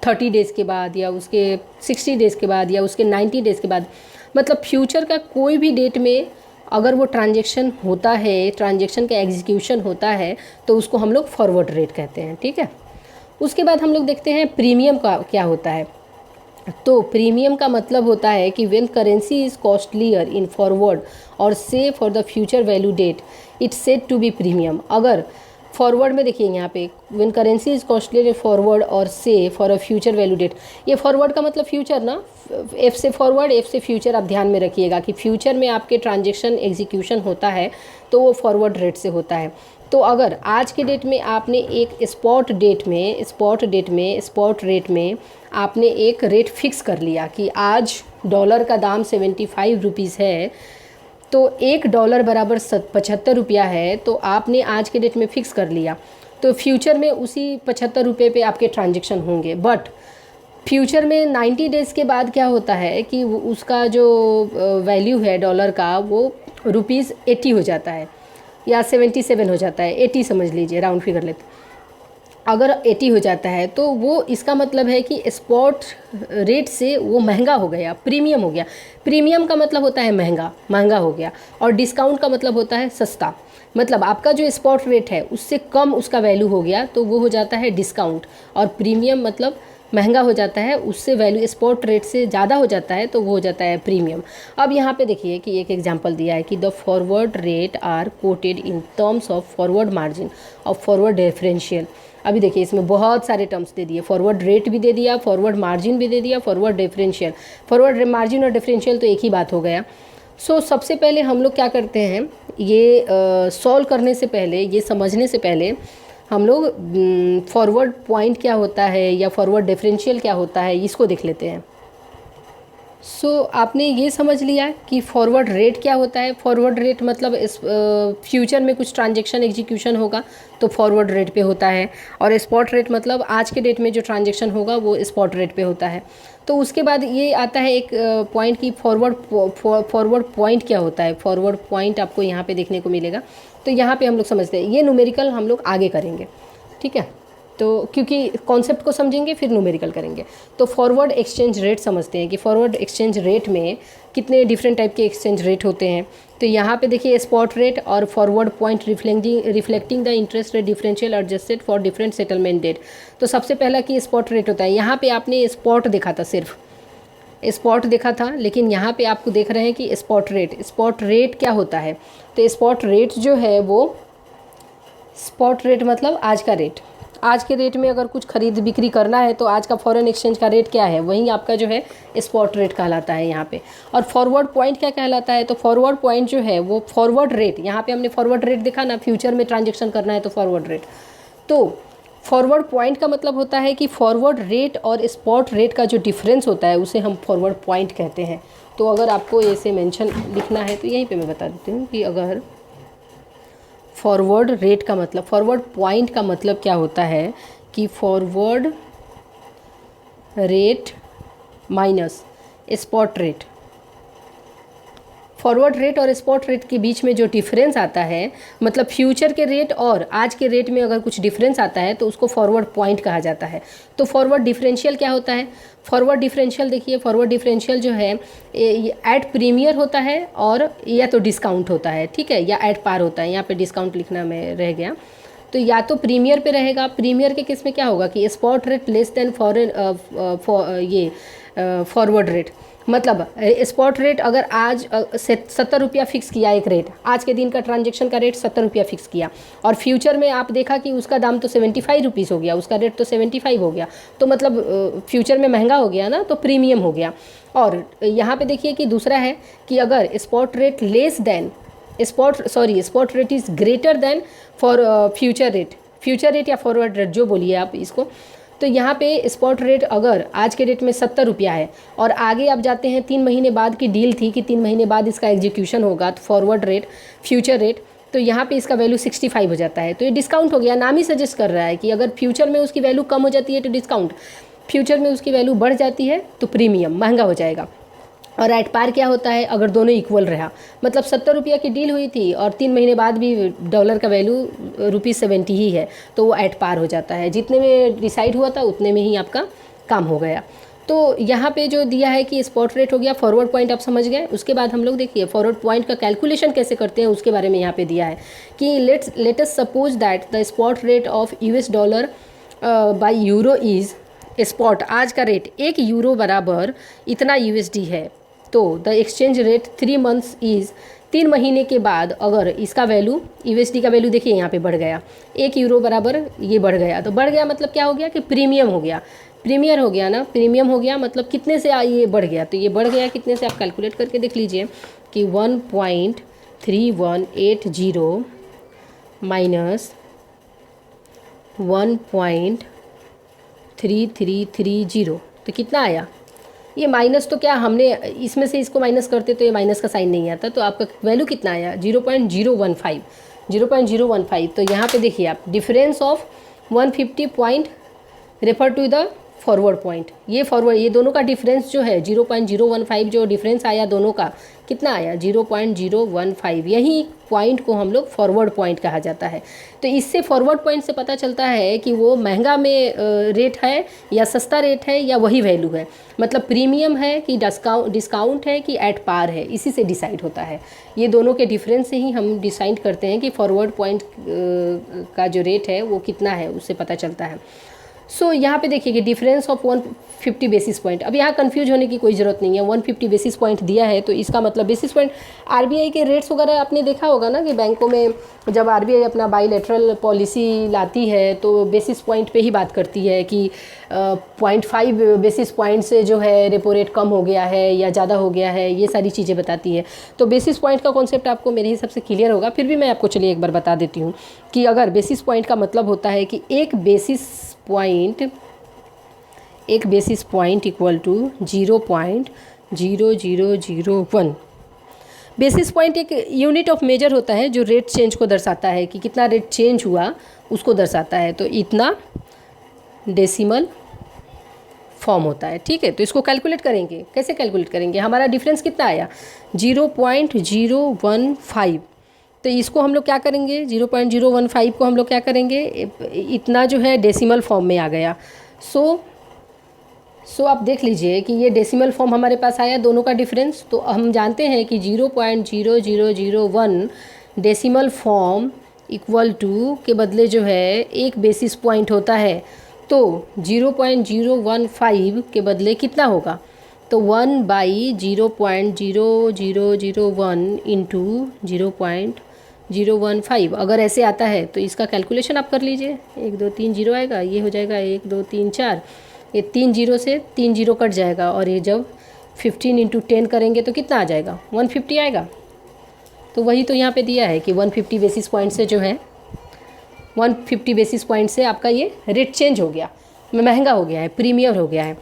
30 डेज़ के बाद या उसके 60 डेज़ के बाद या उसके 90 डेज़ के बाद, मतलब फ्यूचर का कोई भी डेट में अगर वो ट्रांजैक्शन होता है, ट्रांजैक्शन का एग्जीक्यूशन होता है तो उसको हम लोग फॉरवर्ड रेट कहते हैं। ठीक है, उसके बाद हम लोग देखते हैं प्रीमियम का क्या होता है। तो प्रीमियम का मतलब होता है कि when currency is costlier in forward और से for the future value date it's said to be premium. अगर फॉरवर्ड में देखिए यहाँ पे when currency is costlier in forward और से for a future value date, ये फॉरवर्ड का मतलब फ्यूचर ना, एफ से फॉरवर्ड एफ से फ्यूचर, आप ध्यान में रखिएगा कि फ्यूचर में आपके ट्रांजेक्शन एग्जीक्यूशन होता है तो वो फॉरवर्ड रेट से होता है। तो अगर आज के डेट में आपने एक स्पॉट रेट में आपने एक रेट फिक्स कर लिया कि आज डॉलर का दाम 75 रुपीज़ है, तो $1 बराबर 75 रुपया है, तो आपने आज के डेट में फ़िक्स कर लिया, तो फ्यूचर में उसी 75 रुपये पे आपके ट्रांजेक्शन होंगे। बट फ्यूचर में 90 डेज़ के बाद क्या होता है कि उसका जो वैल्यू है डॉलर का वो ₹80 हो जाता है या 77 हो जाता है, 80 समझ लीजिए, राउंड फिगर लेते। अगर 80 हो जाता है तो वो इसका मतलब है कि स्पॉट रेट से वो महंगा हो गया, प्रीमियम हो गया। प्रीमियम का मतलब होता है महंगा हो गया, और डिस्काउंट का मतलब होता है सस्ता। मतलब आपका जो स्पॉट रेट है उससे कम उसका वैल्यू हो गया तो वो हो जाता है डिस्काउंट, और प्रीमियम मतलब महंगा हो जाता है, उससे वैल्यू स्पॉट रेट से ज़्यादा हो जाता है तो वो हो जाता है प्रीमियम। अब यहाँ पे देखिए कि एक एग्जांपल दिया है कि the forward rate are quoted in terms of forward margin और फॉरवर्ड डिफरेंशियल। अभी देखिए इसमें बहुत सारे टर्म्स दे दिए, फॉरवर्ड रेट भी दे दिया, फॉरवर्ड मार्जिन भी दे दिया, फॉरवर्ड डिफरेंशियल। फॉरवर्ड मार्जिन और डिफरेंशियल तो एक ही बात हो गया। सो सबसे पहले हम लोग क्या करते हैं, ये सॉल्व करने से पहले, ये समझने से पहले हम लोग फॉरवर्ड पॉइंट क्या होता है या फॉरवर्ड डिफरेंशियल क्या होता है इसको देख लेते हैं। सो आपने ये समझ लिया कि फॉरवर्ड रेट क्या होता है। फॉरवर्ड रेट मतलब इस फ्यूचर में कुछ ट्रांजैक्शन एग्जीक्यूशन होगा तो फॉरवर्ड रेट पे होता है, और स्पॉट रेट मतलब आज के डेट में जो ट्रांजैक्शन होगा वो स्पॉट रेट पे होता है। तो उसके बाद ये आता है एक पॉइंट की फॉरवर्ड पॉइंट क्या होता है। फॉरवर्ड पॉइंट आपको यहाँ पे देखने को मिलेगा, तो यहाँ पे हम लोग समझते हैं, ये न्यूमेरिकल हम लोग आगे करेंगे, ठीक है। तो क्योंकि कॉन्सेप्ट को समझेंगे फिर न्यूमेरिकल करेंगे। तो फॉरवर्ड एक्सचेंज रेट समझते हैं कि फॉरवर्ड एक्सचेंज रेट में कितने डिफरेंट टाइप के एक्सचेंज रेट होते हैं। तो यहाँ पे देखिए स्पॉट रेट और forward point reflecting the interest rate differential adjusted for different settlement date. तो सबसे पहला कि स्पॉट रेट होता है। यहाँ पे आपने स्पॉट देखा था, सिर्फ स्पॉट देखा था, लेकिन यहाँ पे आपको देख रहे हैं कि स्पॉट रेट क्या होता है। तो स्पॉट रेट जो है वो, स्पॉट रेट मतलब आज का रेट, आज के रेट में अगर कुछ खरीद बिक्री करना है तो आज का फॉरेन एक्सचेंज का रेट क्या है, वही आपका जो है स्पॉट रेट कहलाता है यहाँ पे। और फॉरवर्ड पॉइंट क्या कहलाता है, तो फॉरवर्ड पॉइंट जो है वो फॉरवर्ड रेट, यहाँ पे हमने फॉरवर्ड रेट देखा ना, फ्यूचर में ट्रांजेक्शन करना है तो फॉरवर्ड रेट। तो फॉरवर्ड पॉइंट का मतलब होता है कि फॉरवर्ड रेट और स्पॉट रेट का जो डिफरेंस होता है उसे हम फॉरवर्ड पॉइंट कहते हैं। तो अगर आपको ऐसे मेंशन लिखना है तो यहीं पे मैं बता देती हूँ कि अगर फॉरवर्ड रेट का मतलब, फॉरवर्ड पॉइंट का मतलब क्या होता है कि forward rate minus spot rate, forward rate और स्पॉट रेट के बीच में जो डिफरेंस आता है, मतलब फ्यूचर के रेट और आज के रेट में अगर कुछ डिफरेंस आता है तो उसको फॉरवर्ड पॉइंट कहा जाता है। तो फॉरवर्ड डिफरेंशियल क्या होता है, फॉरवर्ड डिफरेंशियल देखिए, फॉरवर्ड डिफरेंशियल जो है एट प्रीमियर होता है और या तो डिस्काउंट होता है, ठीक है, या एट पार होता है। यहाँ पे डिस्काउंट लिखना में रह गया, तो या तो प्रीमियर पे रहेगा। प्रीमियर के केस में क्या होगा कि spot rate less than forward rate, मतलब स्पॉट रेट अगर आज 70 रुपया फिक्स किया एक रेट, आज के दिन का ट्रांजेक्शन का रेट 70 रुपया फिक्स किया, और फ्यूचर में आप देखा कि उसका दाम तो 75 रुपीज़ हो गया, उसका रेट तो 75 हो गया, तो मतलब फ्यूचर में महंगा हो गया ना, तो प्रीमियम हो गया। और यहाँ पे देखिए कि दूसरा है कि अगर spot rate less than spot rate is greater than for future rate या फॉरवर्ड रेट जो बोलिए आप इसको, तो यहाँ पे स्पॉट रेट अगर आज के रेट में 70 रुपया है और आगे आप जाते हैं 3 महीने बाद की डील थी कि 3 महीने बाद इसका एग्जीक्यूशन होगा, तो फॉरवर्ड रेट फ्यूचर रेट, तो यहाँ पे इसका वैल्यू 65 हो जाता है। तो ये डिस्काउंट हो गया, नाम ही सजेस्ट कर रहा है कि अगर फ्यूचर में उसकी वैल्यू कम हो जाती है तो डिस्काउंट, फ्यूचर में उसकी वैल्यू बढ़ जाती है तो प्रीमियम महंगा हो जाएगा। और एट पार क्या होता है, अगर दोनों इक्वल रहा, मतलब 70 रुपया की डील हुई थी और 3 महीने बाद भी डॉलर का वैल्यू ₹70 ही है, तो वो एट पार हो जाता है, जितने में डिसाइड हुआ था उतने में ही आपका काम हो गया। तो यहाँ पे जो दिया है कि स्पॉट रेट हो गया, फॉरवर्ड पॉइंट आप समझ गए। उसके बाद हम लोग देखिए फॉरवर्ड पॉइंट का कैलकुलेशन कैसे करते हैं उसके बारे में यहाँ पे दिया है कि let us suppose that the spot rate of US dollar by euro is, spot आज का रेट 1 यूरो बराबर इतना USD है, तो the exchange rate 3 months is, 3 महीने के बाद अगर इसका वैल्यू USD का वैल्यू देखिए यहाँ पे बढ़ गया, 1 यूरो बराबर ये बढ़ गया, तो बढ़ गया मतलब क्या हो गया कि प्रीमियम हो गया, प्रीमियर हो गया ना, प्रीमियम हो गया मतलब कितने से ये बढ़ गया, तो ये बढ़ गया कितने से आप कैलकुलेट करके देख लीजिए कि 1.3180 माइनस 1.3330, तो कितना आया, ये माइनस, तो क्या हमने इसमें से इसको माइनस करते तो ये माइनस का साइन नहीं आता, तो आपका वैल्यू कितना आया 0.015। तो यहाँ पे देखिए आप difference of 150 point refer to the forward point, ये दोनों का डिफरेंस जो है 0.015, जो डिफरेंस आया दोनों का कितना आया 0.015, यही पॉइंट को हम लोग फॉरवर्ड पॉइंट कहा जाता है। तो इससे फॉरवर्ड पॉइंट से पता चलता है कि वो महंगा में रेट है या सस्ता रेट है या वही वैल्यू है, मतलब प्रीमियम है कि डिस्काउंट है कि एट पार है, इसी से डिसाइड होता है। ये दोनों के डिफरेंस से ही हम डिसाइड करते हैं कि फॉरवर्ड पॉइंट का जो रेट है वो कितना है, उससे पता चलता है। सो यहाँ पे देखिए कि डिफरेंस ऑफ 150 बेसिस पॉइंट, अब यहाँ कंफ्यूज होने की कोई ज़रूरत नहीं है, 150 बेसिस पॉइंट दिया है तो इसका मतलब बेसिस पॉइंट, आरबीआई के रेट्स वगैरह आपने देखा होगा ना कि बैंकों में जब आरबीआई अपना बायलैटरल पॉलिसी लाती है तो बेसिस पॉइंट पे ही बात करती है कि 0.5 बेसिस पॉइंट से जो है रेपो रेट कम हो गया है या ज़्यादा हो गया है, ये सारी चीज़ें बताती है। तो बेसिस पॉइंट का कॉन्सेप्ट आपको मेरे हिसाब से क्लियर होगा, फिर भी मैं आपको चलिए एक बार बता देती हूँ कि अगर बेसिस पॉइंट का मतलब होता है कि एक basis point equal to 0.0001। Basis point एक यूनिट ऑफ मेजर होता है जो रेट चेंज को दर्शाता है कि कितना रेट चेंज हुआ उसको दर्शाता है, तो इतना डेसिमल फॉर्म होता है, ठीक है। तो इसको कैलकुलेट करेंगे, कैसे कैलकुलेट करेंगे, हमारा डिफरेंस कितना आया 0.015, तो इसको हम लोग क्या करेंगे 0.015 को हम लोग क्या करेंगे, इतना जो है डेसिमल फॉर्म में आ गया। सो आप देख लीजिए कि ये डेसिमल फॉर्म हमारे पास आया दोनों का डिफरेंस, तो हम जानते हैं कि 0.0001 डेसिमल फॉर्म इक्वल टू के बदले जो है एक बेसिस पॉइंट होता है, तो 0.015 के बदले कितना होगा, तो 1/0.0001 इंटू 015 अगर ऐसे आता है तो इसका कैलकुलेशन आप कर लीजिए। 1 2 3 जीरो आएगा, ये हो जाएगा 1 2 3 4, ये 3 जीरो से 3 जीरो कट जाएगा और ये जब 15 इंटू 10 करेंगे तो कितना आ जाएगा, 150 आएगा। तो वही तो यहाँ पे दिया है कि 150 बेसिस पॉइंट से जो है 150 बेसिस पॉइंट से आपका ये रेट चेंज हो गया, महंगा हो गया है, प्रीमियम हो गया है।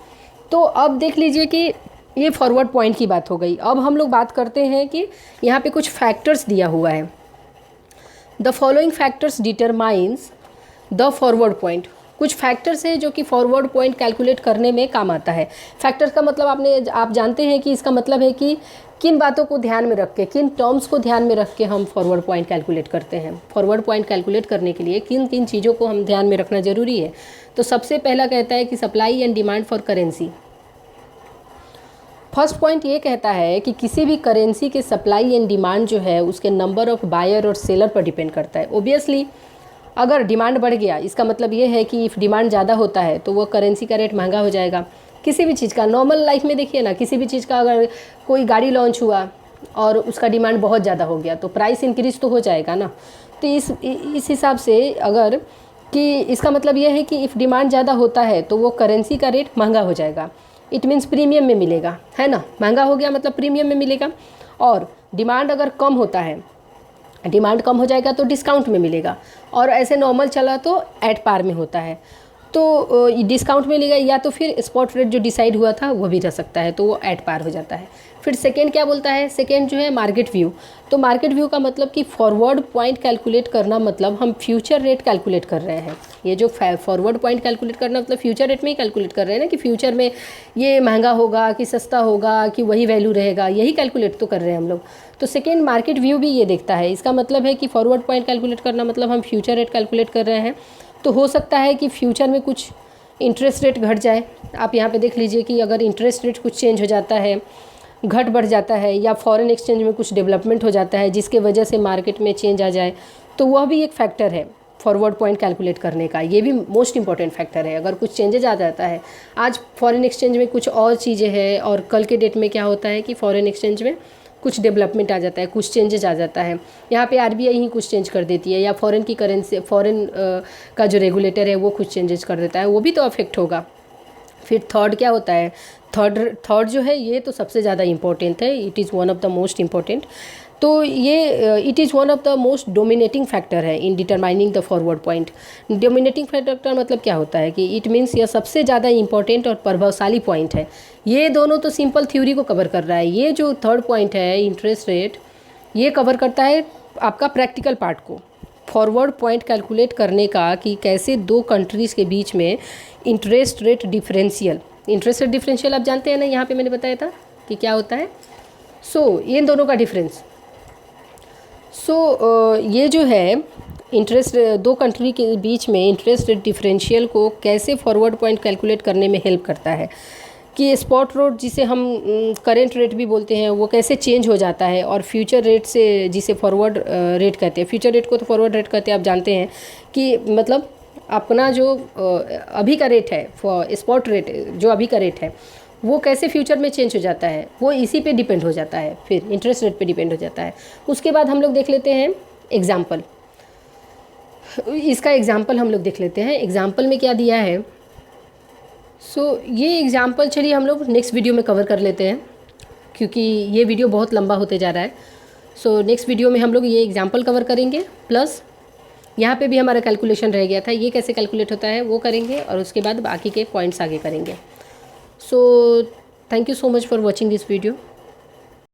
तो अब देख लीजिए कि ये फॉरवर्ड पॉइंट की बात हो गई। अब हम लोग बात करते हैं कि यहाँ पे कुछ फैक्टर्स दिया हुआ है। The following factors determines the forward point. कुछ फैक्टर्स है जो कि फॉरवर्ड पॉइंट कैलकुलेट करने में काम आता है। फैक्टर्स का मतलब आप जानते हैं कि इसका मतलब है कि किन बातों को ध्यान में रख के, किन टर्म्स को ध्यान में रख के हम फॉरवर्ड पॉइंट कैलकुलेट करते हैं। फॉरवर्ड पॉइंट कैलकुलेट करने के लिए किन किन चीज़ों को हम ध्यान में रखना ज़रूरी है। तो सबसे पहला कहता है कि supply and demand for currency. First point ये कहता है कि किसी भी करेंसी के सप्लाई एंड डिमांड जो है उसके नंबर ऑफ़ बायर और सेलर पर डिपेंड करता है। ओबियसली अगर डिमांड बढ़ गया, इसका मतलब ये है कि इफ़ डिमांड ज़्यादा होता है तो वो करेंसी का रेट महंगा हो जाएगा। किसी भी चीज़ का नॉर्मल लाइफ में देखिए ना, किसी भी चीज़ का अगर कोई गाड़ी लॉन्च हुआ और उसका डिमांड बहुत ज़्यादा हो गया तो प्राइस इंक्रीज तो हो जाएगा ना। तो इस हिसाब से अगर कि इसका मतलब ये है कि इफ़ डिमांड ज़्यादा होता है तो वो करेंसी का रेट महंगा हो जाएगा। इट मीन्स प्रीमियम में मिलेगा, है ना। महंगा हो गया मतलब प्रीमियम में मिलेगा। और डिमांड अगर कम होता है, डिमांड कम हो जाएगा तो डिस्काउंट में मिलेगा। और ऐसे नॉर्मल चला तो एट पार में होता है, तो डिस्काउंट में मिलेगा। या तो फिर स्पॉट रेट जो डिसाइड हुआ था वो भी रह सकता है, तो वो एट पार हो जाता है। फिर सेकेंड क्या बोलता है, सेकेंड जो है मार्केट व्यू। तो मार्केट व्यू का मतलब कि फॉरवर्ड पॉइंट कैलकुलेट करना मतलब हम फ्यूचर रेट कैलकुलेट कर रहे हैं। ये जो फॉरवर्ड पॉइंट कैलकुलेट करना मतलब फ्यूचर रेट में ही कैलकुलेट कर रहे हैं ना, कि फ्यूचर में ये महंगा होगा कि सस्ता होगा कि वही वैल्यू रहेगा, यही कैलकुलेट तो कर रहे हैं हम लोग। तो सेकेंड मार्केट व्यू भी ये देखता है। इसका मतलब है कि फॉरवर्ड पॉइंट कैलकुलेट करना मतलब हम फ्यूचर रेट कैलकुलेट कर रहे हैं। तो हो सकता है कि फ्यूचर में कुछ इंटरेस्ट रेट घट जाए। आप यहाँ पे देख लीजिए कि अगर इंटरेस्ट रेट कुछ चेंज हो जाता है, घट बढ़ जाता है, या फॉरेन एक्सचेंज में कुछ डेवलपमेंट हो जाता है जिसके वजह से मार्केट में चेंज आ जाए, तो वह भी एक फैक्टर है फॉरवर्ड पॉइंट कैलकुलेट करने का। ये भी मोस्ट इंपॉर्टेंट फैक्टर है। अगर कुछ चेंजेज आ जाता है, आज फॉरेन एक्सचेंज में कुछ और चीज़ें हैं और कल के डेट में क्या होता है कि फॉरेन एक्सचेंज में कुछ डेवलपमेंट आ जाता है, कुछ चेंजेज आ जाता है। यहाँ पे आरबीआई ही कुछ चेंज कर देती है, या फॉरेन की करेंसी, फॉरेन का जो रेगुलेटर है वो कुछ चेंजेस कर देता है, वो भी तो अफेक्ट होगा। फिर थर्ड क्या होता है, थर्ड जो है ये तो सबसे ज़्यादा इम्पोर्टेंट है। It is one of the most important. तो ये it is one of the most dominating factor है in determining the forward point. Dominating factor मतलब क्या होता है कि इट मीन्स यह सबसे ज़्यादा इंपॉर्टेंट और प्रभावशाली पॉइंट है। ये दोनों तो सिंपल थ्योरी को कवर कर रहा है। ये जो थर्ड पॉइंट है इंटरेस्ट रेट, ये कवर करता है आपका प्रैक्टिकल पार्ट को, फॉरवर्ड पॉइंट कैलकुलेट करने का, कि कैसे दो कंट्रीज़ के बीच में interest rate differential, interest rate differential आप जानते हैं ना, यहाँ पे मैंने बताया था कि क्या होता है। इन दोनों का डिफरेंस, ये जो है इंटरेस्ट, दो कंट्री के बीच में इंटरेस्ट रेट डिफरेंशियल को कैसे फॉरवर्ड पॉइंट कैलकुलेट करने में हेल्प करता है, कि स्पॉट रेट जिसे हम करेंट रेट भी बोलते हैं वो कैसे चेंज हो जाता है, और फ्यूचर रेट से जिसे फॉरवर्ड रेट कहते हैं, फ्यूचर रेट को तो फॉरवर्ड रेट कहते हैं। आप जानते हैं कि मतलब अपना जो अभी का रेट है, स्पॉट रेट जो अभी का रेट है वो कैसे फ्यूचर में चेंज हो जाता है, वो इसी पे डिपेंड हो जाता है, फिर इंटरेस्ट रेट पे डिपेंड हो जाता है। उसके बाद हम लोग देख लेते हैं एग्जाम्पल। इसका एग्जाम्पल हम लोग देख लेते हैं। एग्जाम्पल में क्या दिया है, ये एग्जाम्पल चलिए हम लोग नेक्स्ट वीडियो में कवर कर लेते हैं, क्योंकि ये वीडियो बहुत लंबा होते जा रहा है। नेक्स्ट वीडियो में हम लोग ये एग्जाम्पल कवर करेंगे, प्लस यहाँ पे भी हमारा कैलकुलेशन रह गया था, ये कैसे कैलकुलेट होता है वो करेंगे, और उसके बाद बाकी के पॉइंट्स आगे करेंगे। Thank you so much for watching this video.